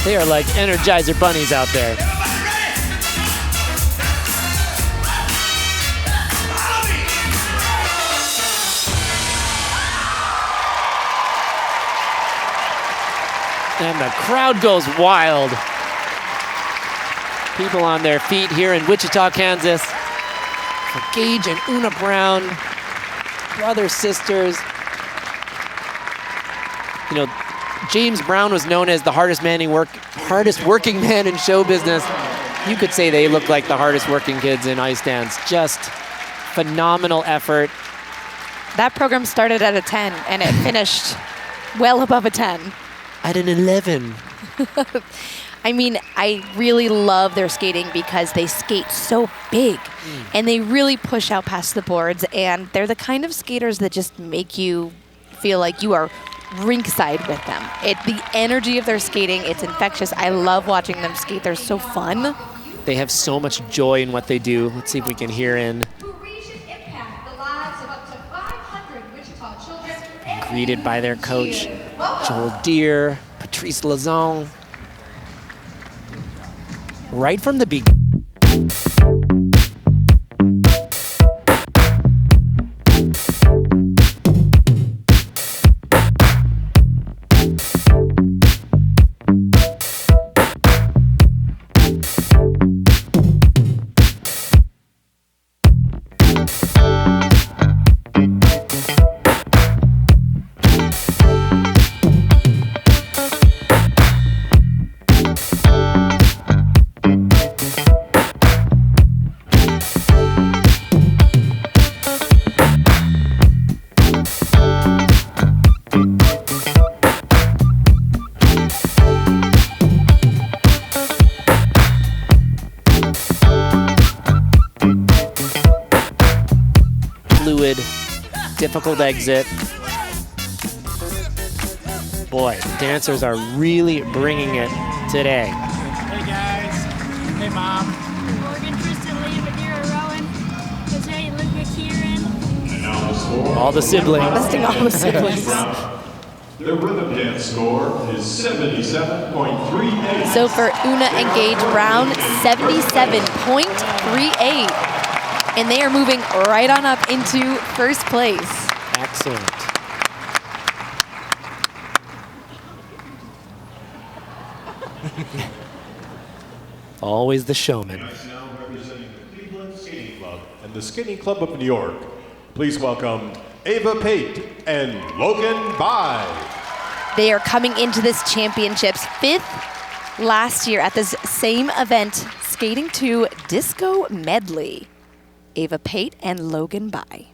They are like Energizer bunnies out there. And the crowd goes wild. People on their feet here in Wichita, Kansas. For Gage and Oona Brown, brothers, sisters. You know, James Brown was known as the hardest working man in show business. You could say they look like the hardest working kids in ice dance. Just phenomenal effort. That program started at a 10 and it finished well above a 10. At an 11. I mean, I really love their skating because they skate so big and they really push out past the boards, and they're the kind of skaters that just make you feel like you are rinkside with them. The energy of their skating, it's infectious. I love watching them skate. They're so fun. They have so much joy in what they do. Let's see if we can hear in. Greeted by their coach, Joel Deere, Patrice Lazon. Right from the beginning. Difficult exit. Boy, the dancers are really bringing it today. Hey guys. Hey mom. Morgan, Tristan, Leah, Madeira, Rowan, Jose, Olivia, Kieran. All the siblings. Listing all the siblings. The rhythm dance score is 77.38. So for Oona and Gage Brown, 77.38. And they are moving right on up into first place. Excellent. Always the showman. Now representing the Cleveland Skating Club and the Skating Club of New York, please welcome Eva Pate and Logan Bye. They are coming into this championships 5th last year at this same event, skating to Disco Medley. Eva Pate and Logan Bye.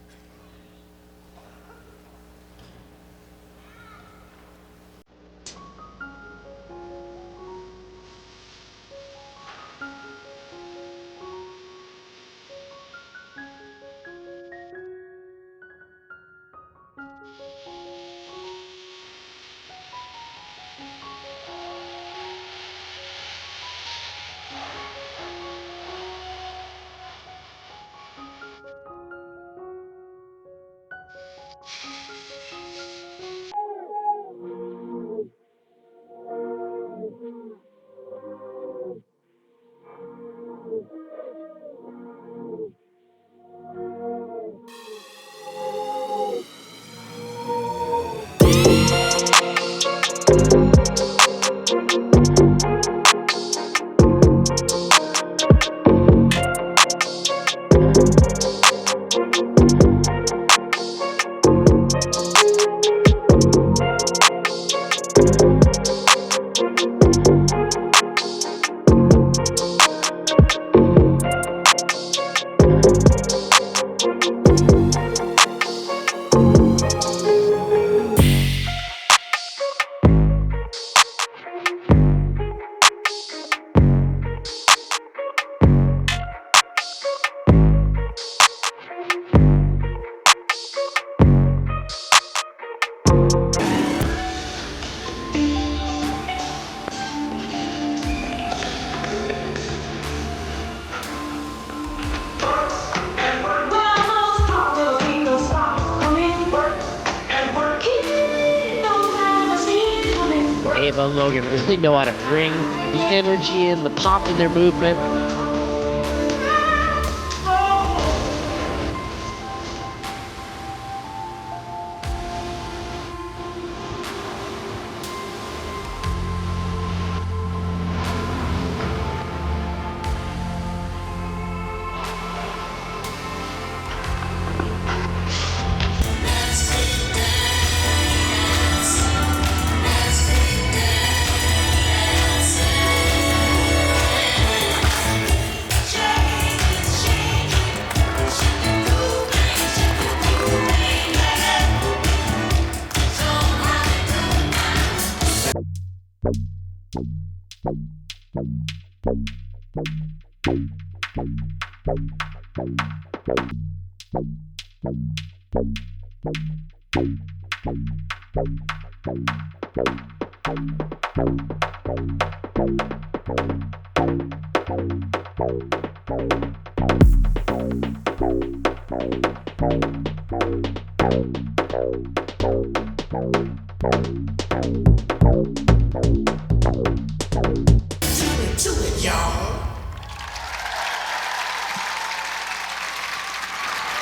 Eva and Logan really know how to bring the energy and the pop in their movement.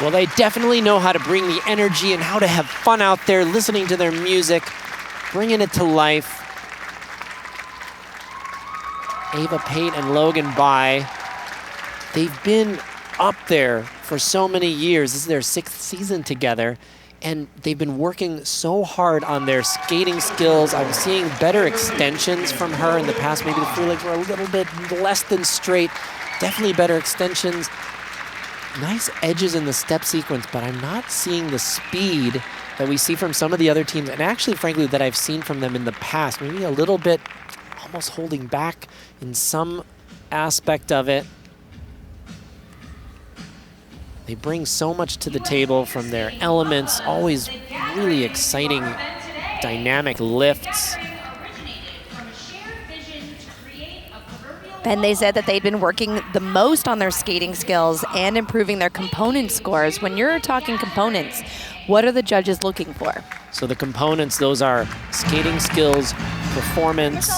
Well, they definitely know how to bring the energy and how to have fun out there, listening to their music, bringing it to life. Eva Pate and Logan Bye, they've been up there for so many years. This is their 6th season together, and they've been working so hard on their skating skills. I'm seeing better extensions from her in the past. Maybe the free legs were a little bit less than straight. Definitely better extensions. Nice edges in the step sequence, but I'm not seeing the speed that we see from some of the other teams, and actually, frankly, that I've seen from them in the past. Maybe a little bit almost holding back in some aspect of it. They bring so much to the table from their elements, always really exciting, dynamic lifts. And they said that they'd been working the most on their skating skills and improving their component scores. When you're talking components, what are the judges looking for? So the components, those are skating skills, performance,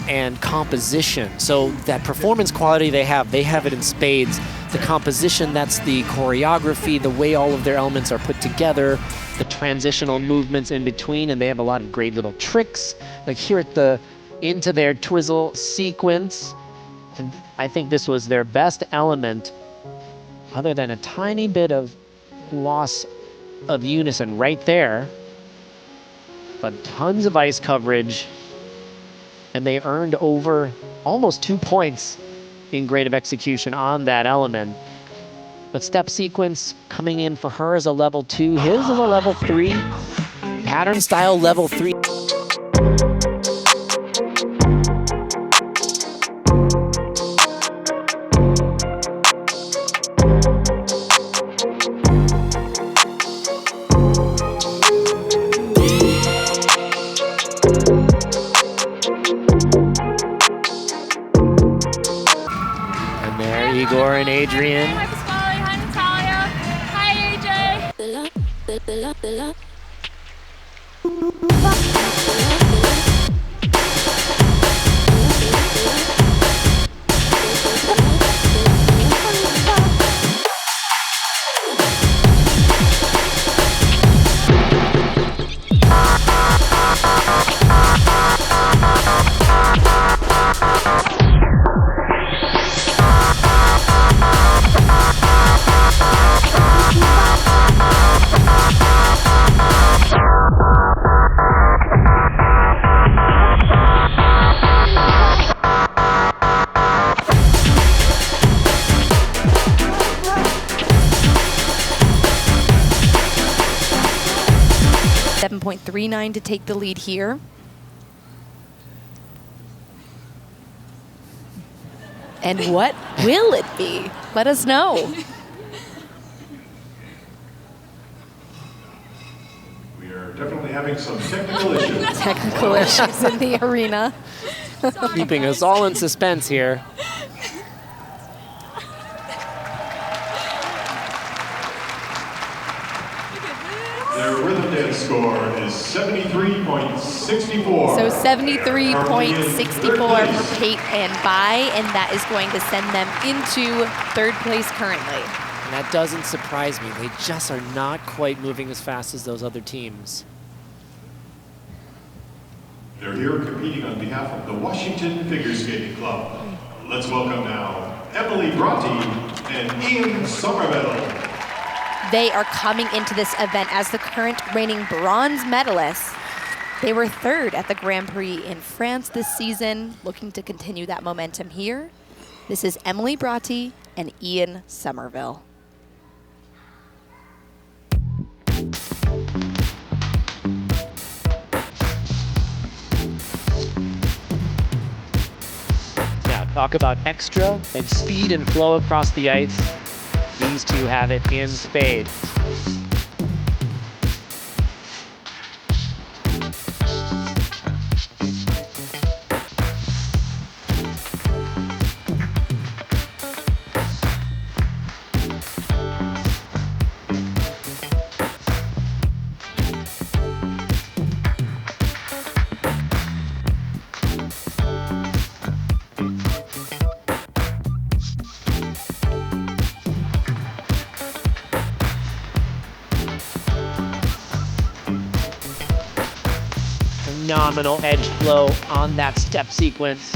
and composition. So that performance quality they have it in spades. The composition, that's the choreography, the way all of their elements are put together, the transitional movements in between, and they have a lot of great little tricks. Like here at the into their twizzle sequence. And I think this was their best element, other than a tiny bit of loss of unison right there. But tons of ice coverage, and they earned over almost 2 points in grade of execution on that element. But step sequence coming in for her is a level 2. His is a level 3. Pattern style level 3. Igor and Adrian. Hi, Pasquale. Hi, Natalia. Hi, AJ. .39 to take the lead here. And what will it be? Let us know. We are definitely having some technical issues. Technical issues in the arena. Keeping us all in suspense here. Their rhythm dance score is 73.64. So 73.64 for Pate and Bye, and that is going to send them into third place currently. And that doesn't surprise me. They just are not quite moving as fast as those other teams. They're here competing on behalf of the Washington Figure Skating Club. Let's welcome now Emilea Bratti and Somerville. They are coming into this event as the current reigning bronze medalists. They were third at the Grand Prix in France this season, looking to continue that momentum here. This is Emilea Bratti and Somerville. Talk about extra and speed and flow across the ice. These two have it in spades. Phenomenal edge flow on that step sequence.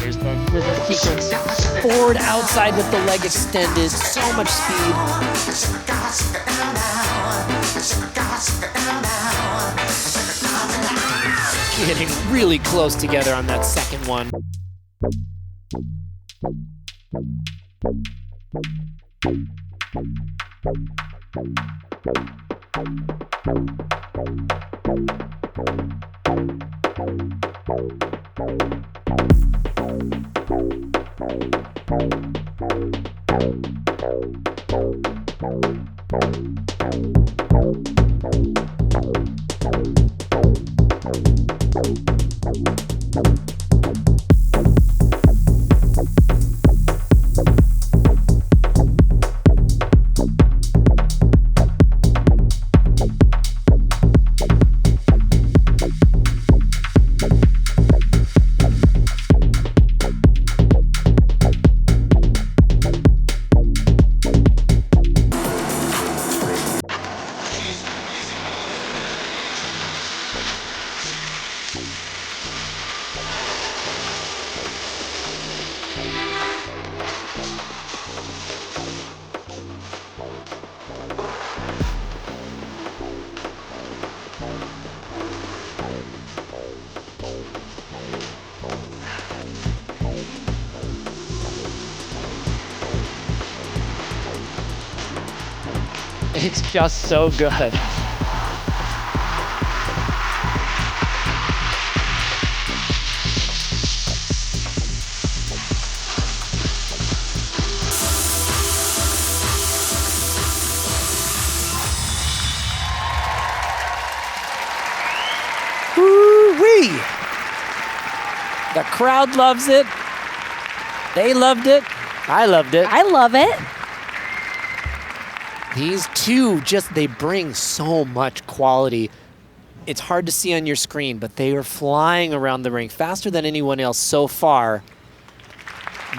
There's the sequence. Forward, outside with the leg extended, so much speed. Getting really close together on that second one. It's just so good. Woo-wee! The crowd loves it. They loved it. I loved it. I love it. These two they bring so much quality. It's hard to see on your screen, but they are flying around the rink faster than anyone else so far.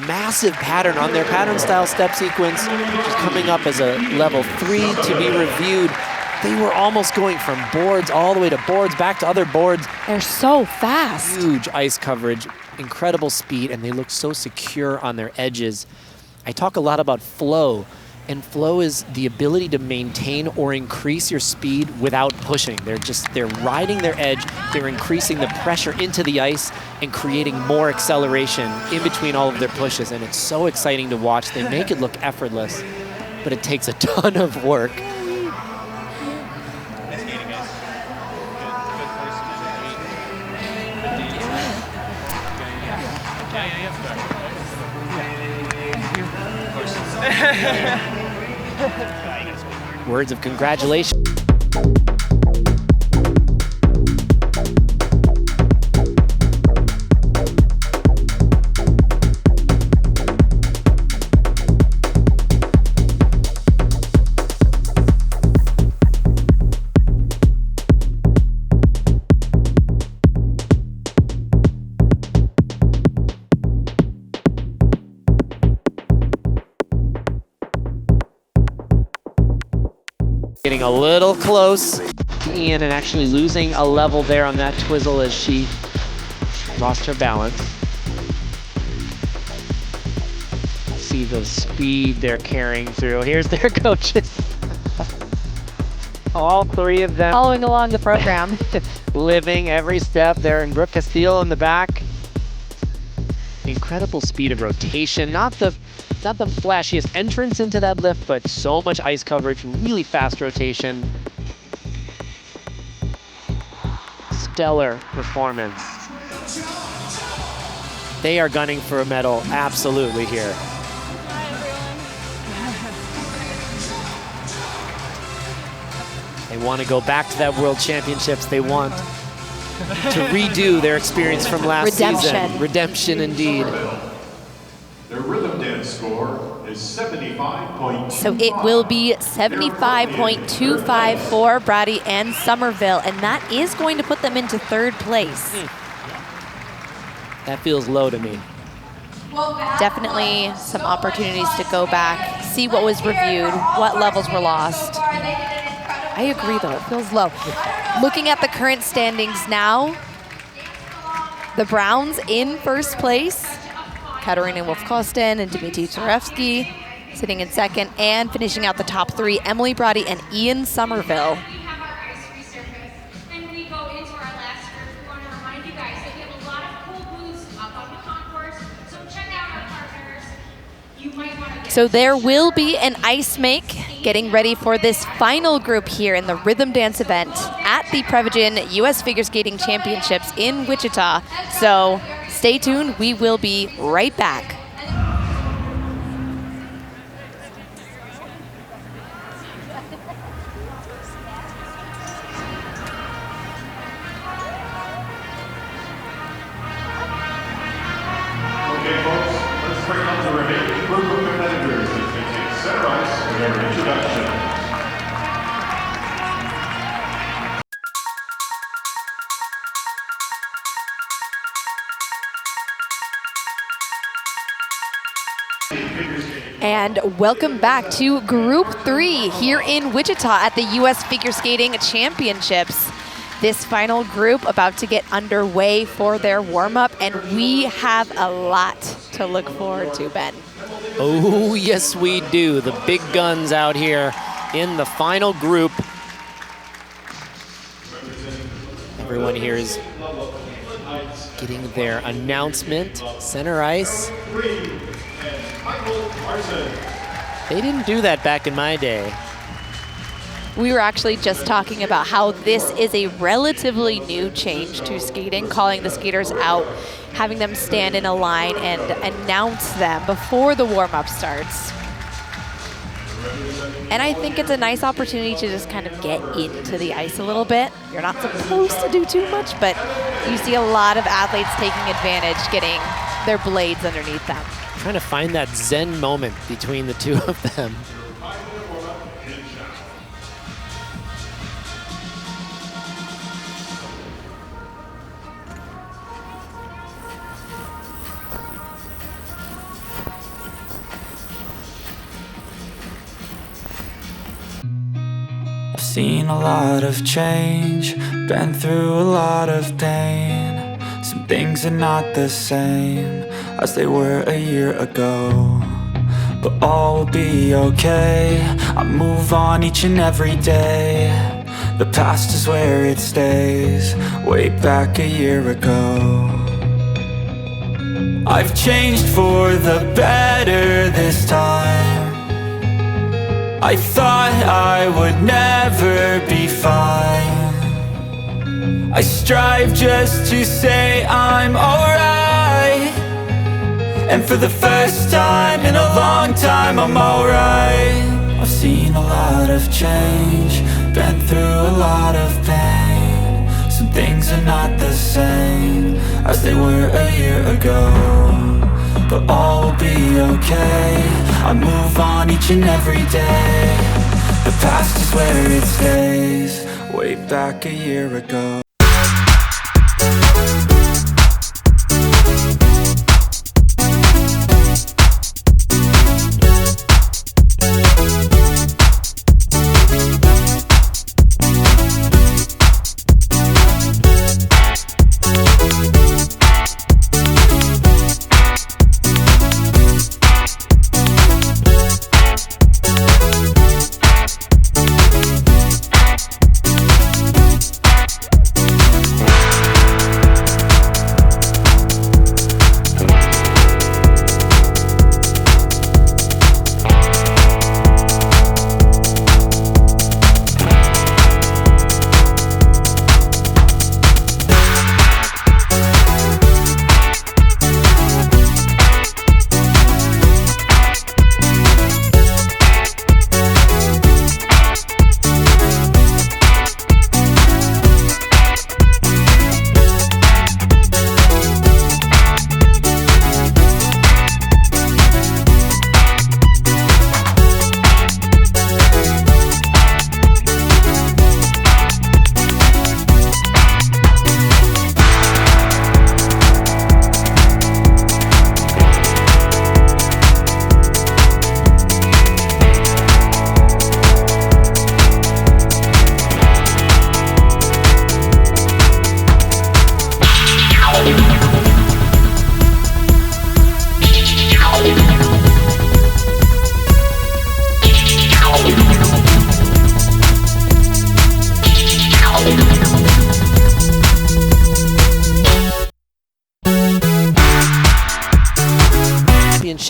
Massive pattern on their pattern style step sequence, which is coming up as a level 3 to be reviewed. They were almost going from boards all the way to boards, back to other boards. They're so fast. Huge ice coverage, incredible speed, and they look so secure on their edges. I talk a lot about flow. And flow is the ability to maintain or increase your speed without pushing. They're riding their edge, they're increasing the pressure into the ice and creating more acceleration in between all of their pushes. And it's so exciting to watch. They make it look effortless, but it takes a ton of work. Words of congratulations. Getting a little close. Ian and actually losing a level there on that twizzle as she lost her balance. See the speed they're carrying through. Here's their coaches. All three of them Following along the program. living every step. They're in Brooke Castile in the back. Incredible speed of rotation. Not the flashiest entrance into that lift, but so much ice coverage, really fast rotation. Stellar performance. They are gunning for a medal, absolutely here. They want to go back to that World Championships. They want to redo their experience from last season. Redemption, indeed. Their rhythm dance score is 75.2. So it will be 75.25 for Bratti and Somerville, and that is going to put them into third place. That feels low to me. Definitely some opportunities to go back, see what was reviewed, what levels were lost. I agree, though. It feels low. Looking at the current standings now, the Browns in first place. Katarina Wolfkostin and Dimitry Tsarevski sitting in second, and finishing out the top three, Emily Bratti and Ian Somerville. So there will be an ice make getting ready for this final group here in the rhythm dance event at the Prevagen U.S. Figure Skating Championships in Wichita. So stay tuned, we will be right back. Okay, folks, let's bring up the remaining group of competitors as they take center ice for their introduction. And welcome back to Group 3 here in Wichita at the U.S. Figure Skating Championships. This final group about to get underway for their warm-up, and we have a lot to look forward to, Ben. Oh, yes, we do. The big guns out here in the final group. Everyone here is getting their announcement. Center ice. They didn't do that back in my day. We were actually just talking about how this is a relatively new change to skating, calling the skaters out, having them stand in a line and announce them before the warm-up starts. And I think it's a nice opportunity to just kind of get into the ice a little bit. You're not supposed to do too much, but you see a lot of athletes taking advantage, getting their blades underneath them. Trying to find that zen moment between the two of them. I've seen a lot of change, been through a lot of pain. Some things are not the same as they were a year ago, but all will be okay. I move on each and every day. The past is where it stays, way back a year ago. I've changed for the better this time. I thought I would never be fine. I strive just to say I'm alright, and for the first time in a long time I'm alright. I've seen a lot of change, been through a lot of pain. Some things are not the same as they were a year ago, but all will be okay. I move on each and every day. The past is where it stays, way back a year ago.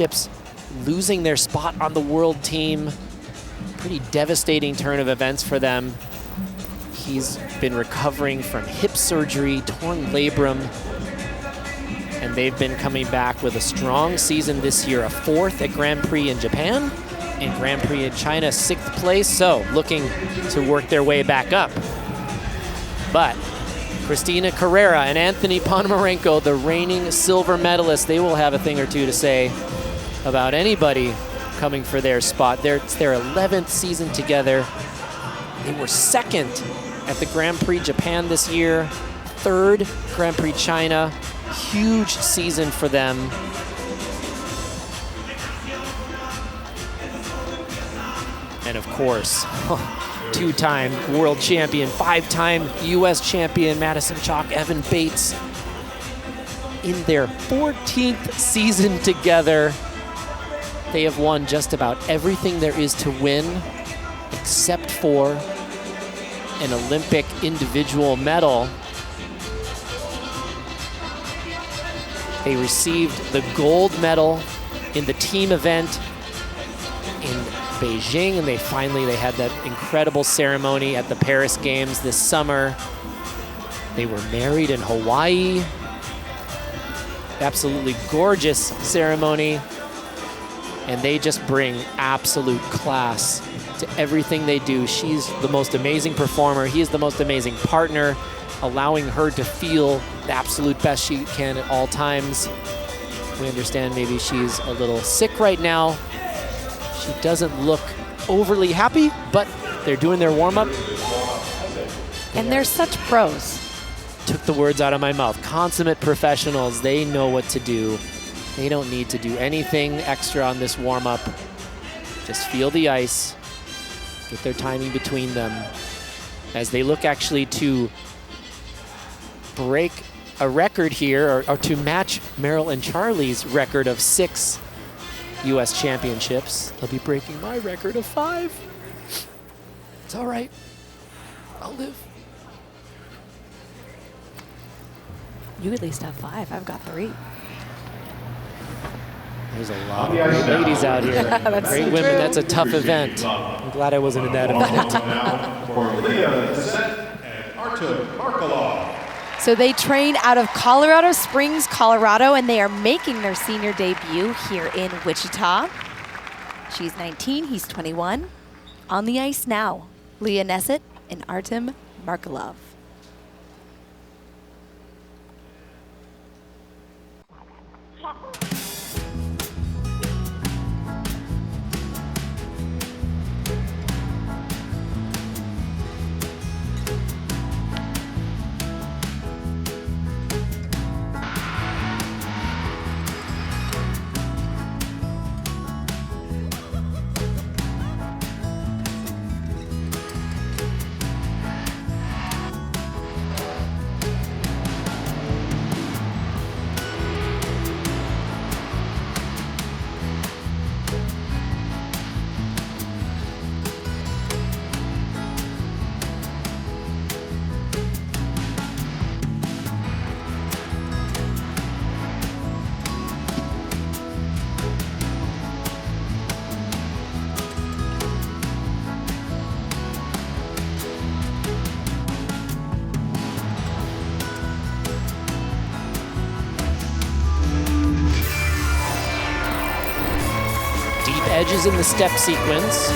Championships, losing their spot on the world team. Pretty devastating turn of events for them. He's been recovering from hip surgery, torn labrum, and they've been coming back with a strong season this year, a 4th at Grand Prix in Japan and Grand Prix in China, 6th place, so looking to work their way back up. But Christina Carreira and Anthony Ponomarenko, the reigning silver medalists, they will have a thing or two to say about anybody coming for their spot. It's their 11th season together. They were 2nd at the Grand Prix Japan this year, 3rd Grand Prix China. Huge season for them. And of course, 2-time world champion, 5-time US champion Madison Chock, Evan Bates. In their 14th season together, they have won just about everything there is to win, except for an Olympic individual medal. They received the gold medal in the team event in Beijing, and they had that incredible ceremony at the Paris Games this summer. They were married in Hawaii. Absolutely gorgeous ceremony. And they just bring absolute class to everything they do. She's the most amazing performer. He is the most amazing partner, allowing her to feel the absolute best she can at all times. We understand maybe she's a little sick right now. She doesn't look overly happy, but they're doing their warm-up. And they're such pros. Took the words out of my mouth. Consummate professionals, they know what to do. They don't need to do anything extra on this warm-up. Just feel the ice, get their timing between them, as they look actually to break a record here, or to match Meryl and Charlie's record of 6 US championships. They'll be breaking my record of 5. It's all right, I'll live. You at least have 5, I've got 3. There's a lot of great ladies out here. Great women. That's a tough event. I'm glad I wasn't in that event. Now for Leah, Neset and Artem Markelov. So they train out of Colorado Springs, Colorado, and they are making their senior debut here in Wichita. She's 19, he's 21. On the ice now, Leah Neset and Artem Markelov. Edges in the step sequence.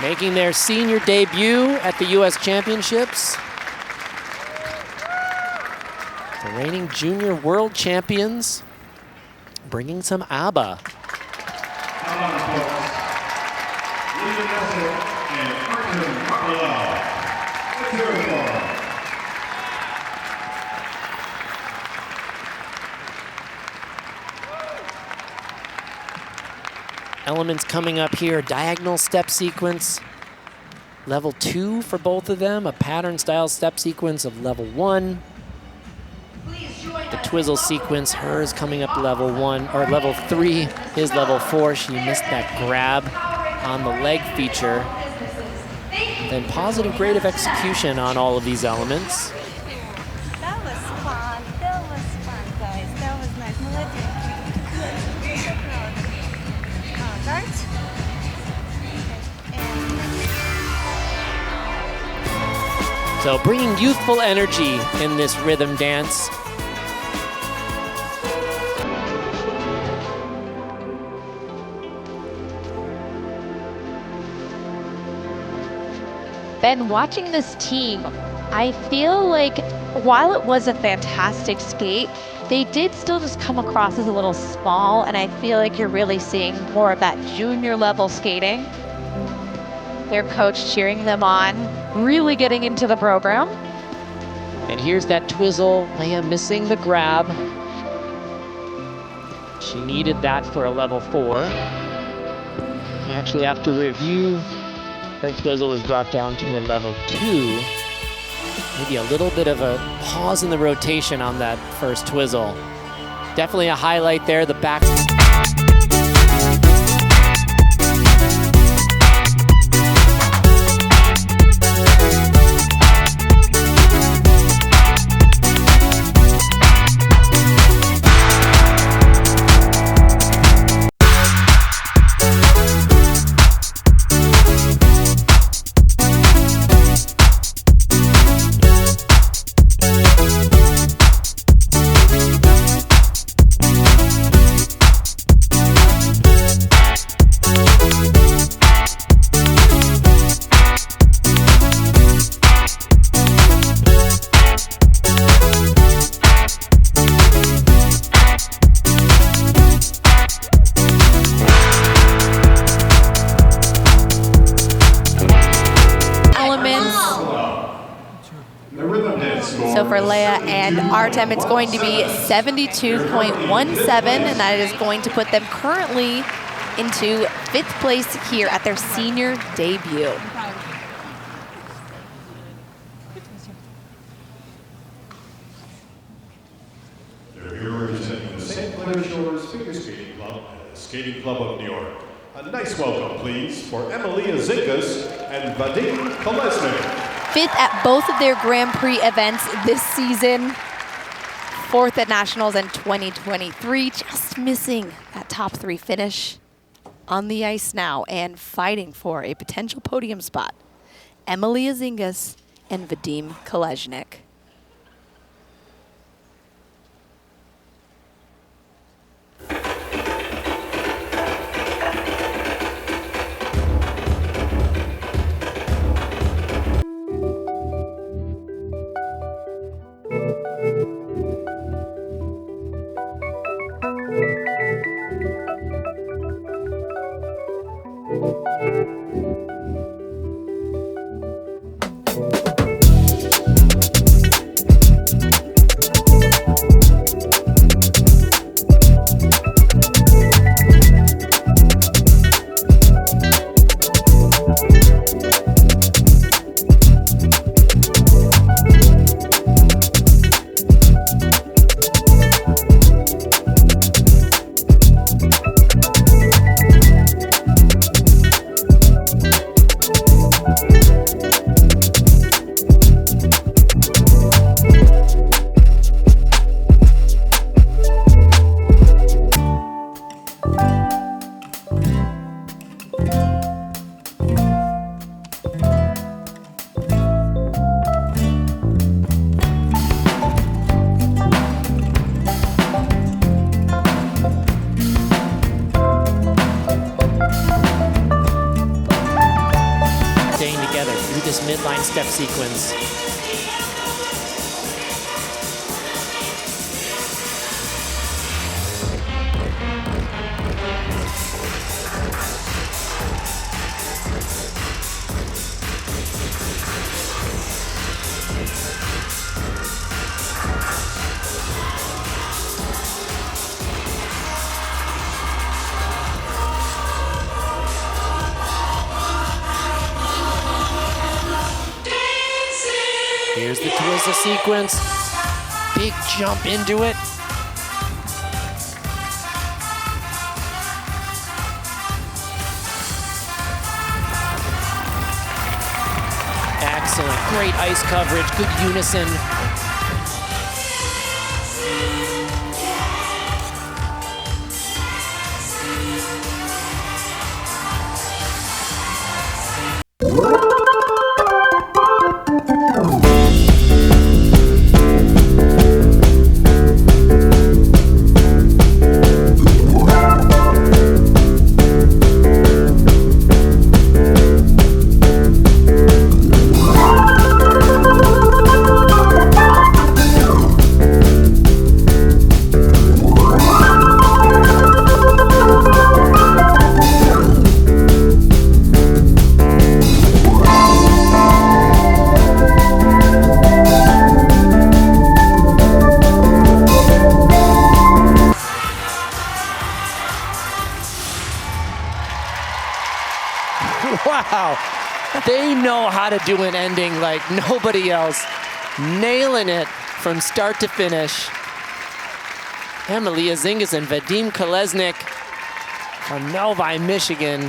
making their senior debut at the U.S. Championships. The reigning junior world champions, bringing some ABBA. Come on, folks. Leah, Neset and Markelov. Let's hear it for them. Elements coming up here, diagonal step sequence, level 2 for both of them, a pattern style step sequence of level 1. The twizzle sequence, hers coming up level 1, or level 3, his level 4. She missed that grab on the leg feature. Then positive grade of execution on all of these elements. That was fun, guys. That was nice. Молодец. So proud. Right? So bringing youthful energy in this rhythm dance. Ben, watching this team, I feel like while it was a fantastic skate, they did still just come across as a little small, and I feel like you're really seeing more of that junior level skating. Their coach cheering them on, really getting into the program. And here's that twizzle. Leah missing the grab. She needed that for a level 4. Actually, after review, her twizzle was brought down to a level 2. Maybe a little bit of a pause in the rotation on that first twizzle. Definitely a highlight there, the back. So for Leah and Artem, it's going to be 72.17, and that is going to put them currently into 5th place here at their senior debut. They're here representing the St. Clair Shores Figure Skating Club and the Skating Club of New York. A nice welcome, please, for Emilea Zingas and Bratti and Kolesnik. 5th at both of their Grand Prix events this season. 4th at Nationals in 2023, just missing that top 3 finish on the ice now and fighting for a potential podium spot. Emilea Zingas and Vadym Kolesnik. this midline step sequence. Here's the Twizzle sequence. Big jump into it. Excellent, great ice coverage, good unison. Wow, they know how to do an ending like nobody else. Nailing it from start to finish. Emilea, Zingas, and Vadym Kolesnik from Novi, Michigan.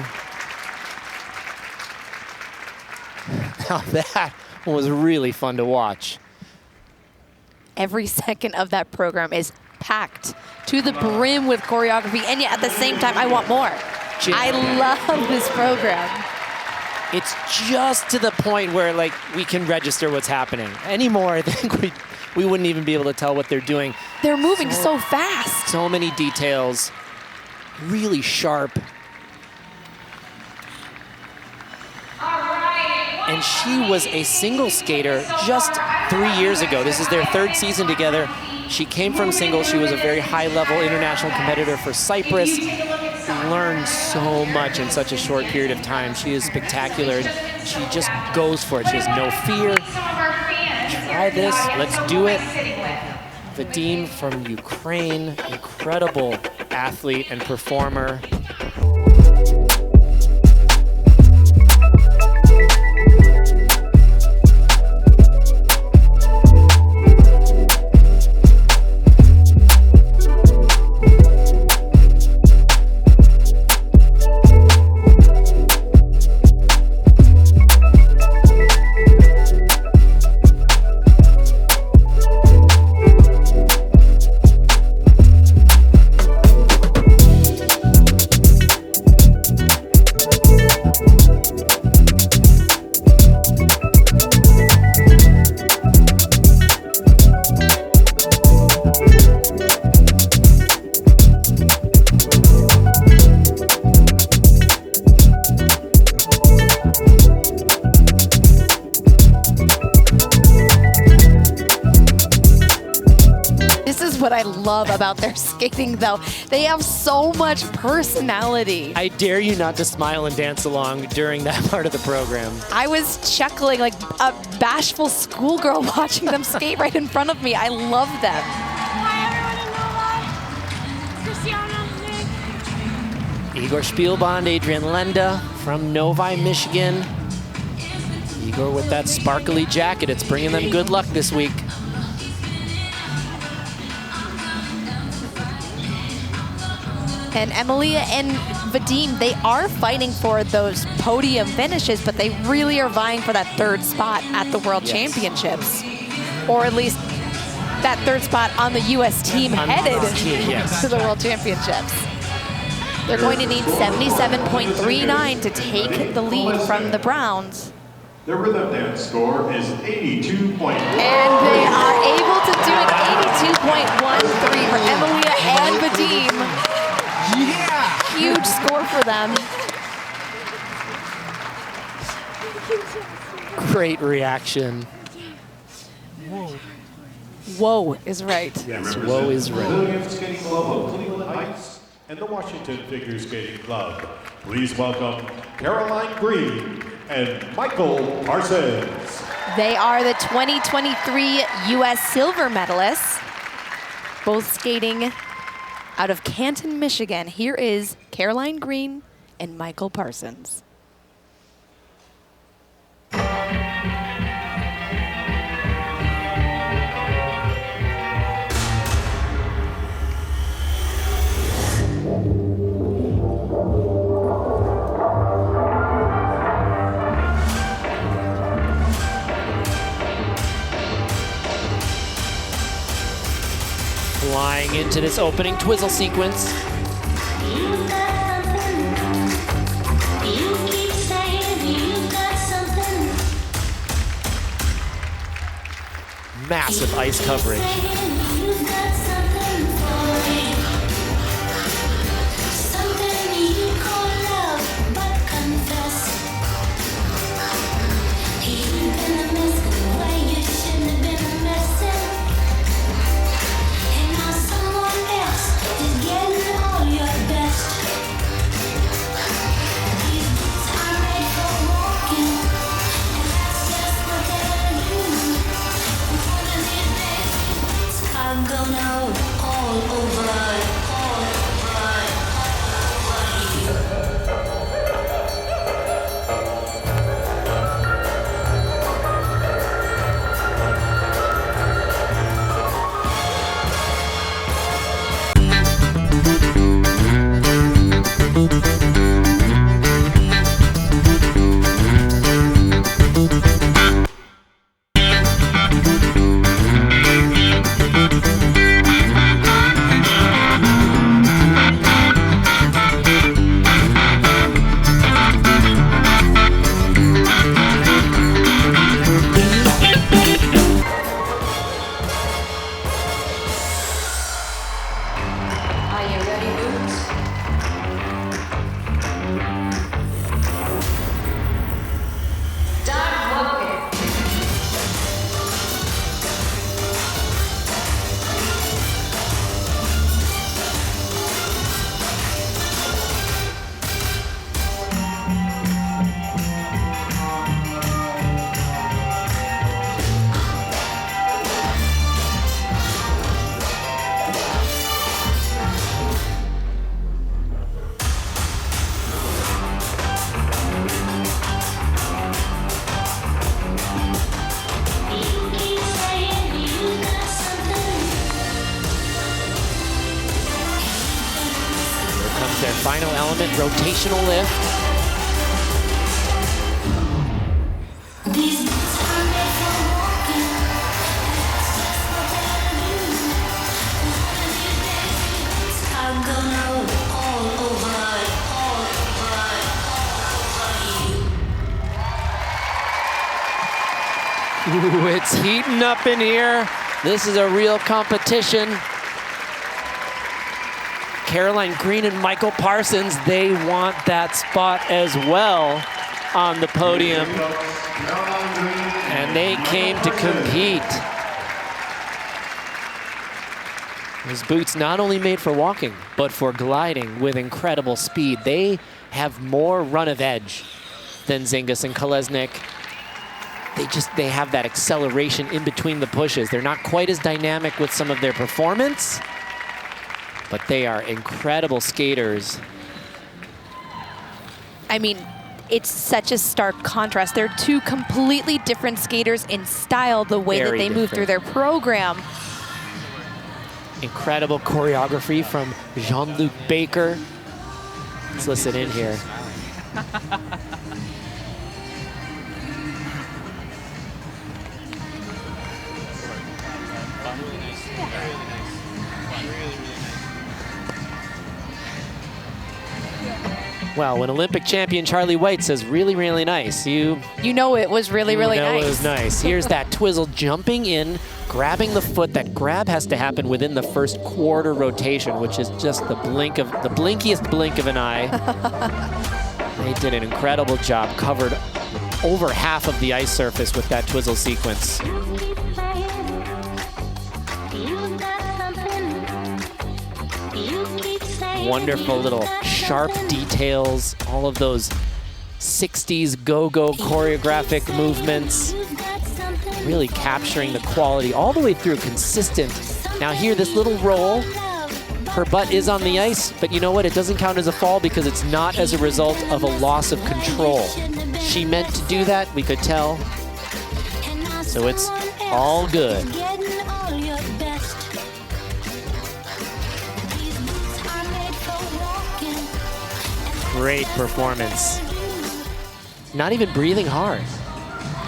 Now that was really fun to watch. Every second of that program is packed to the brim with choreography, and yet at the same time, I want more. I love this program. It's just to the point where like we can register what's happening. Anymore, I think we wouldn't even be able to tell what they're doing. They're moving so fast. So many details, really sharp. And she was a single skater just 3 years ago. This is their third season together. She came from singles. She was a very high-level international competitor for Cyprus. Learned so much in such a short period of time. She is spectacular. She just goes for it. She has no fear. Try this. Let's do it. Vadym from Ukraine, incredible athlete and performer. What I love about their skating, though. They have so much personality. I dare you not to smile and dance along during that part of the program. I was chuckling like a bashful schoolgirl watching them skate right in front of me. I love them. Igor Spielbond, Adrian Lenda from Novi, Michigan. Igor with that sparkly jacket. It's bringing them good luck this week. And Emilea and Vadym, they are fighting for those podium finishes, but they really are vying for that third spot at the World Championships. Or at least that third spot on the U.S. team headed to the World Championships. They're going to need 77.39 to take the lead from the Browns. Their rhythm dance score is 82.1. And they are able to do it, 82.13 for Emilea and Vadym. Yeah! Huge score for them. Great reaction. Whoa is right. Whoa is right. Williams Skating Club of Cleveland Heights and the Washington Figure Skating Club. Please welcome Caroline Green and Michael Parsons. They are the 2023 U.S. silver medalists, both skating out of Canton, Michigan. Here is Caroline Green and Michael Parsons. Flying into this opening twizzle sequence. Massive ice coverage. Final element, rotational lift. Ooh, it's heating up in here. This is a real competition. Caroline Green and Michael Parsons, they want that spot as well on the podium. And they came to compete. Those boots not only made for walking, but for gliding with incredible speed. They have more run of edge than Zingas and Kolesnik. They have that acceleration in between the pushes. They're not quite as dynamic with some of their performance, but they are incredible skaters. I mean, it's such a stark contrast. They're two completely different skaters in style, the way that they move through their program. Incredible choreography from Jean-Luc Baker. Let's listen in here. Well, when Olympic champion Charlie White says really, really nice, you know it was really, really nice. It was nice. Here's that twizzle jumping in, grabbing the foot. That grab has to happen within the first quarter rotation, which is just the blinkiest blink of an eye. They did an incredible job, covered over half of the ice surface with that twizzle sequence. Wonderful little sharp details, all of those 60s go-go choreographic movements, really capturing the quality all the way through, consistent. Now here, this little roll, her butt is on the ice, but you know what? It doesn't count as a fall because it's not as a result of a loss of control. She meant to do that, we could tell. So it's all good. Great performance. Not even breathing hard.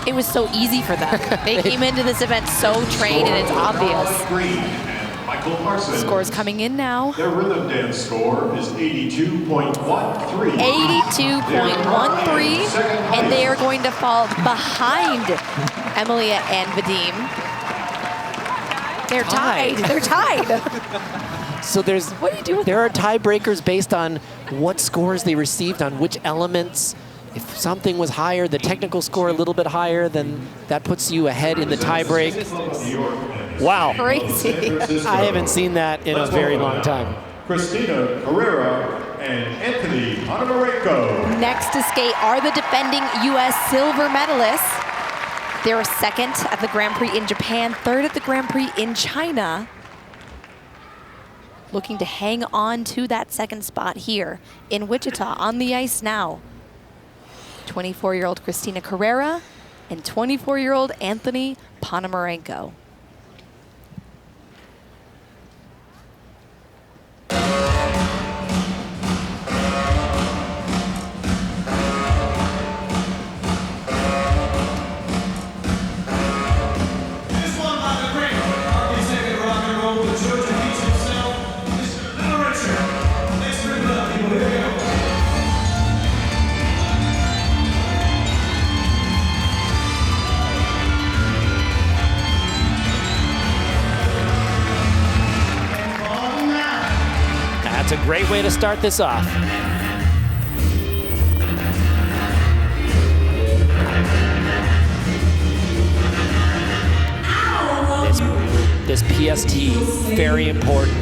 It was so easy for them. They came into this event so trained, and it's obvious. Green and Michael Parsons. Scores coming in now. Their rhythm dance score is 82.13. 82.13, and they are going to fall behind Emilea and Vadym. They're tied. They're tied. So there's, what do you do with there are tiebreakers based on what scores they received on which elements. If something was higher, the technical score a little bit higher, then that puts you ahead in the tiebreak. Wow. Crazy. I haven't seen that in a very long time. Christina, Carreira, and Anthony Ponomarenko. Next to skate are the defending U.S. silver medalists. They were second at the Grand Prix in Japan, third at the Grand Prix in China. Looking to hang on to that second spot here in Wichita on the ice now. 24-year-old Christina Carreira and 24-year-old Anthony Ponomarenko. That's a great way to start this off. This PST, very important.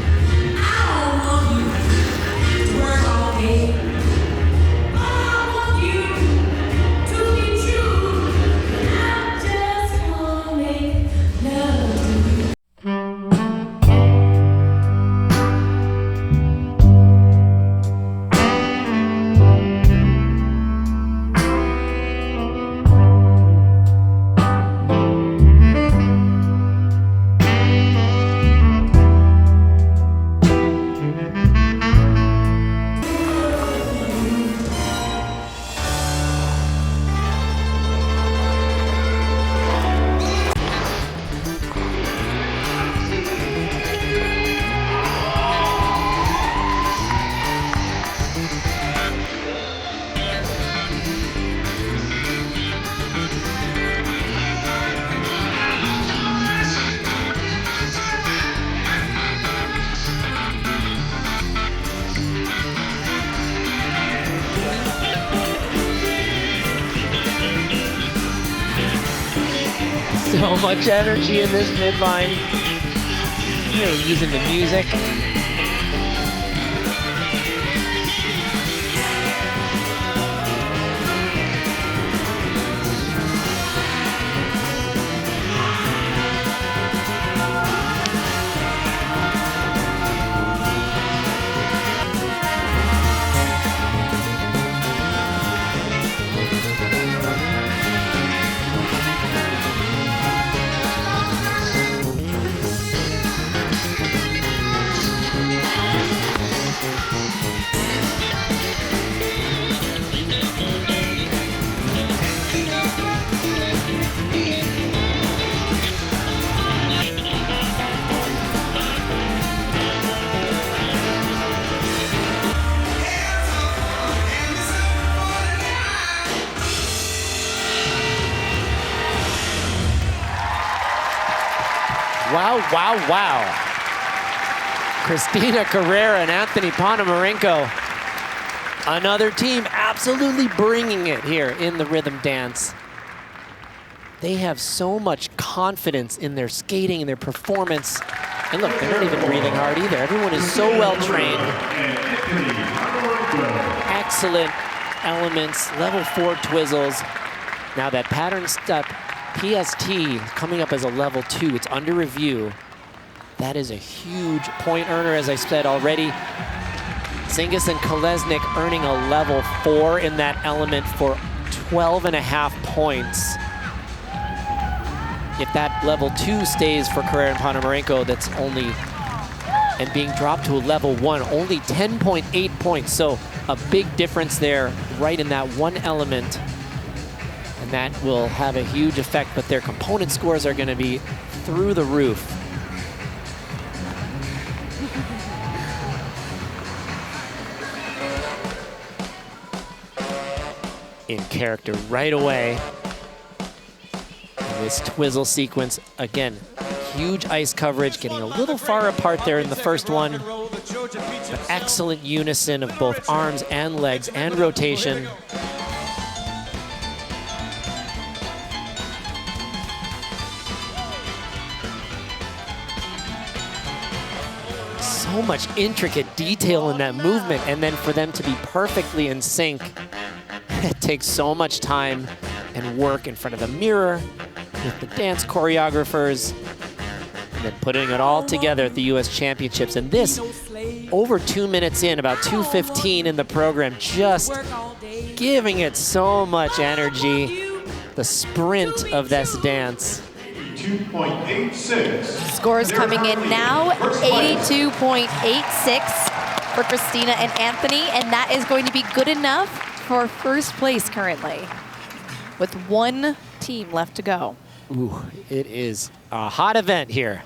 So much energy in this midline. Really using the music. Wow, wow, wow. Christina Carreira and Anthony Ponomarenko. Another team absolutely bringing it here in the rhythm dance. They have so much confidence in their skating and their performance. And look, they're not even breathing hard either. Everyone is so well trained. Excellent elements, level 4 twizzles. Now that pattern step, PST, coming up as a level 2. It's under review. That is a huge point earner, as I said already. Zingas and Kolesnik earning a level 4 in that element for 12.5 points. If that level 2 stays for Carreira and Ponomarenko, that's only, and being dropped to a level 1, only 10.8 points. So a big difference there, right in that one element. And that will have a huge effect, but their component scores are gonna be through the roof. In character right away. This twizzle sequence, again, huge ice coverage, getting a little far apart there in the first one. But excellent unison of both arms and legs and rotation. So much intricate detail in that movement, and then for them to be perfectly in sync, it takes so much time and work in front of the mirror with the dance choreographers, and then putting it all together at the US Championships. And this, over 2 minutes in, about 2:15 in the program, just giving it so much energy. The sprint of this dance. 2.86. Scores coming in now, 82.86 for Christina and Anthony, and that is going to be good enough for first place currently, with one team left to go. Ooh, it is a hot event here.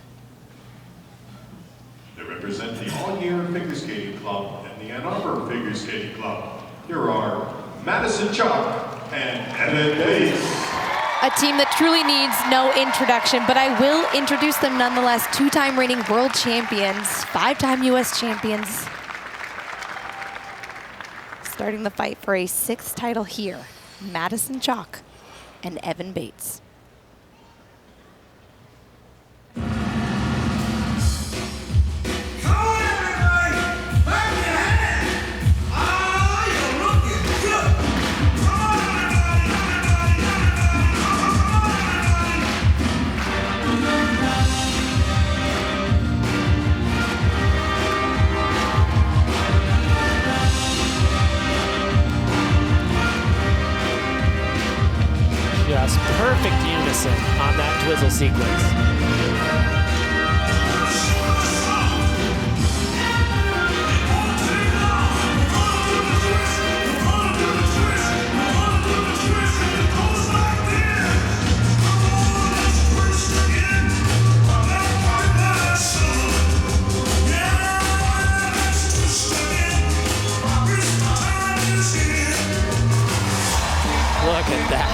They represent the All-Year Figure Skating Club and the Ann Arbor Figure Skating Club. Here are Madison, Chock and Bates. A team that truly needs no introduction, but I will introduce them nonetheless. 2-time reigning world champions, 5-time US champions. Starting the fight for a 6th title here, Madison Chock and Evan Bates. Just perfect unison on that twizzle sequence. Look at that.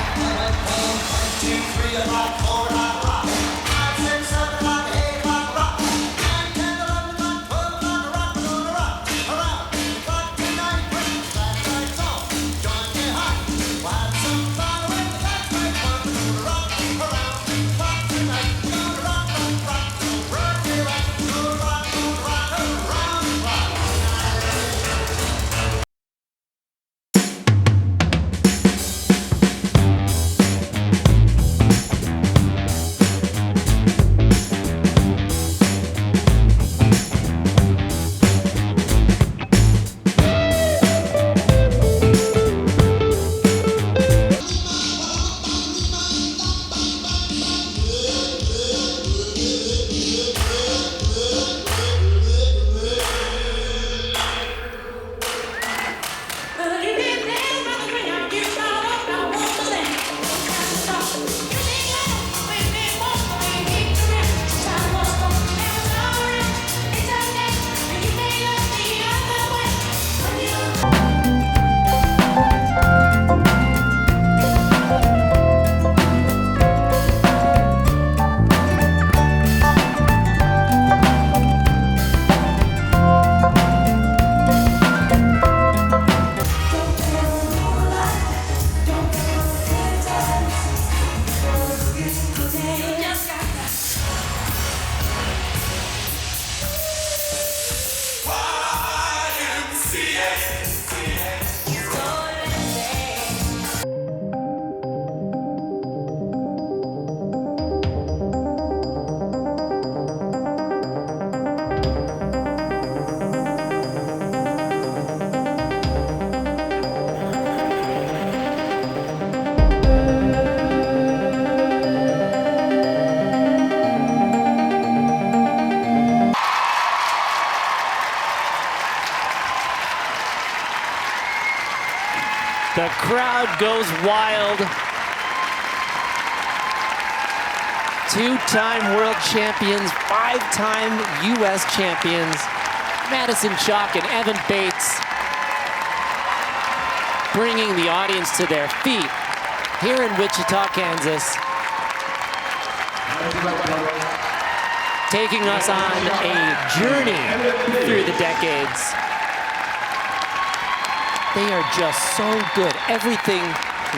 crowd goes wild. Two-time world champions, five-time U.S. champions, Madison, Chock, and Eva Bates, bringing the audience to their feet here in Wichita, Kansas. Taking us on a journey through the decades. They are just so good. Everything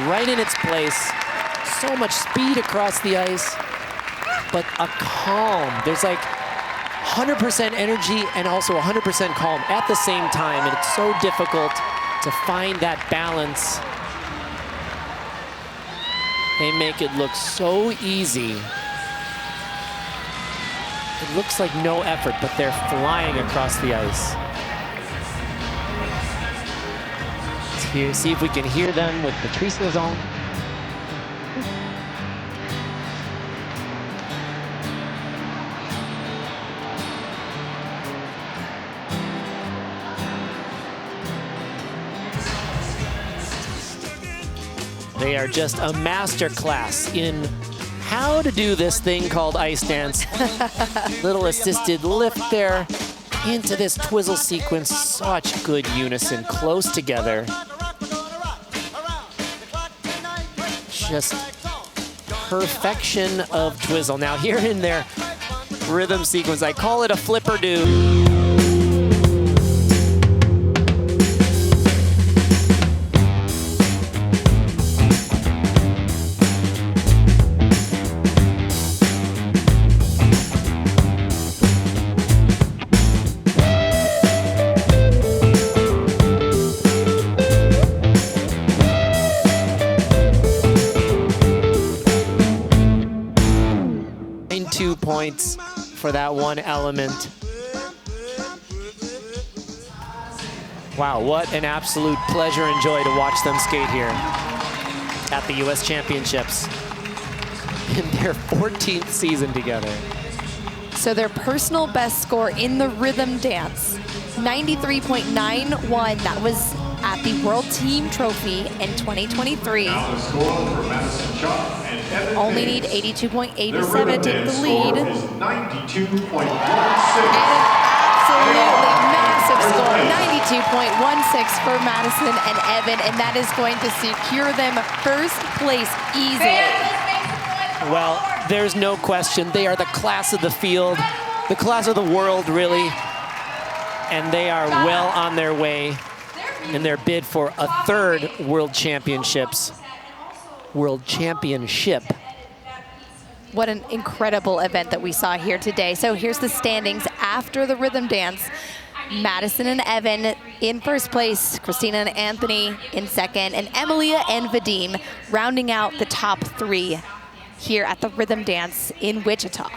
right in its place. So much speed across the ice, but a calm. There's like 100% energy and also 100% calm at the same time, and it's so difficult to find that balance. They make it look so easy. It looks like no effort, but they're flying across the ice. Let's see if we can hear them with Patrice Lazon. They are just a master class in how to do this thing called ice dance. Little assisted lift there into this twizzle sequence. Such good unison, close together. Just perfection of twizzle. Now here in their rhythm sequence, I call it a flipper-do. 2 points for that one element. Wow, what an absolute pleasure and joy to watch them skate here at the U.S. Championships in their 14th season together. So their personal best score in the rhythm dance, 93.91. That was at the World Team Trophy in 2023. Now the score for Madison, Chock, and Evan Only need Bates. 82.87 to take the lead. The is 92.16. And an absolutely massive score, 92.16 for Madison and Evan, and that is going to secure them first place easily. Well, there's no question. They are the class of the field, the class of the world, really. And they are well on their way in their bid for a third World Championship. What an incredible event that we saw here today. So here's the standings after the rhythm dance. Madison and Evan in first place, Christina and Anthony in second, and Emilea and Vadym rounding out the top three here at the rhythm dance in Wichita.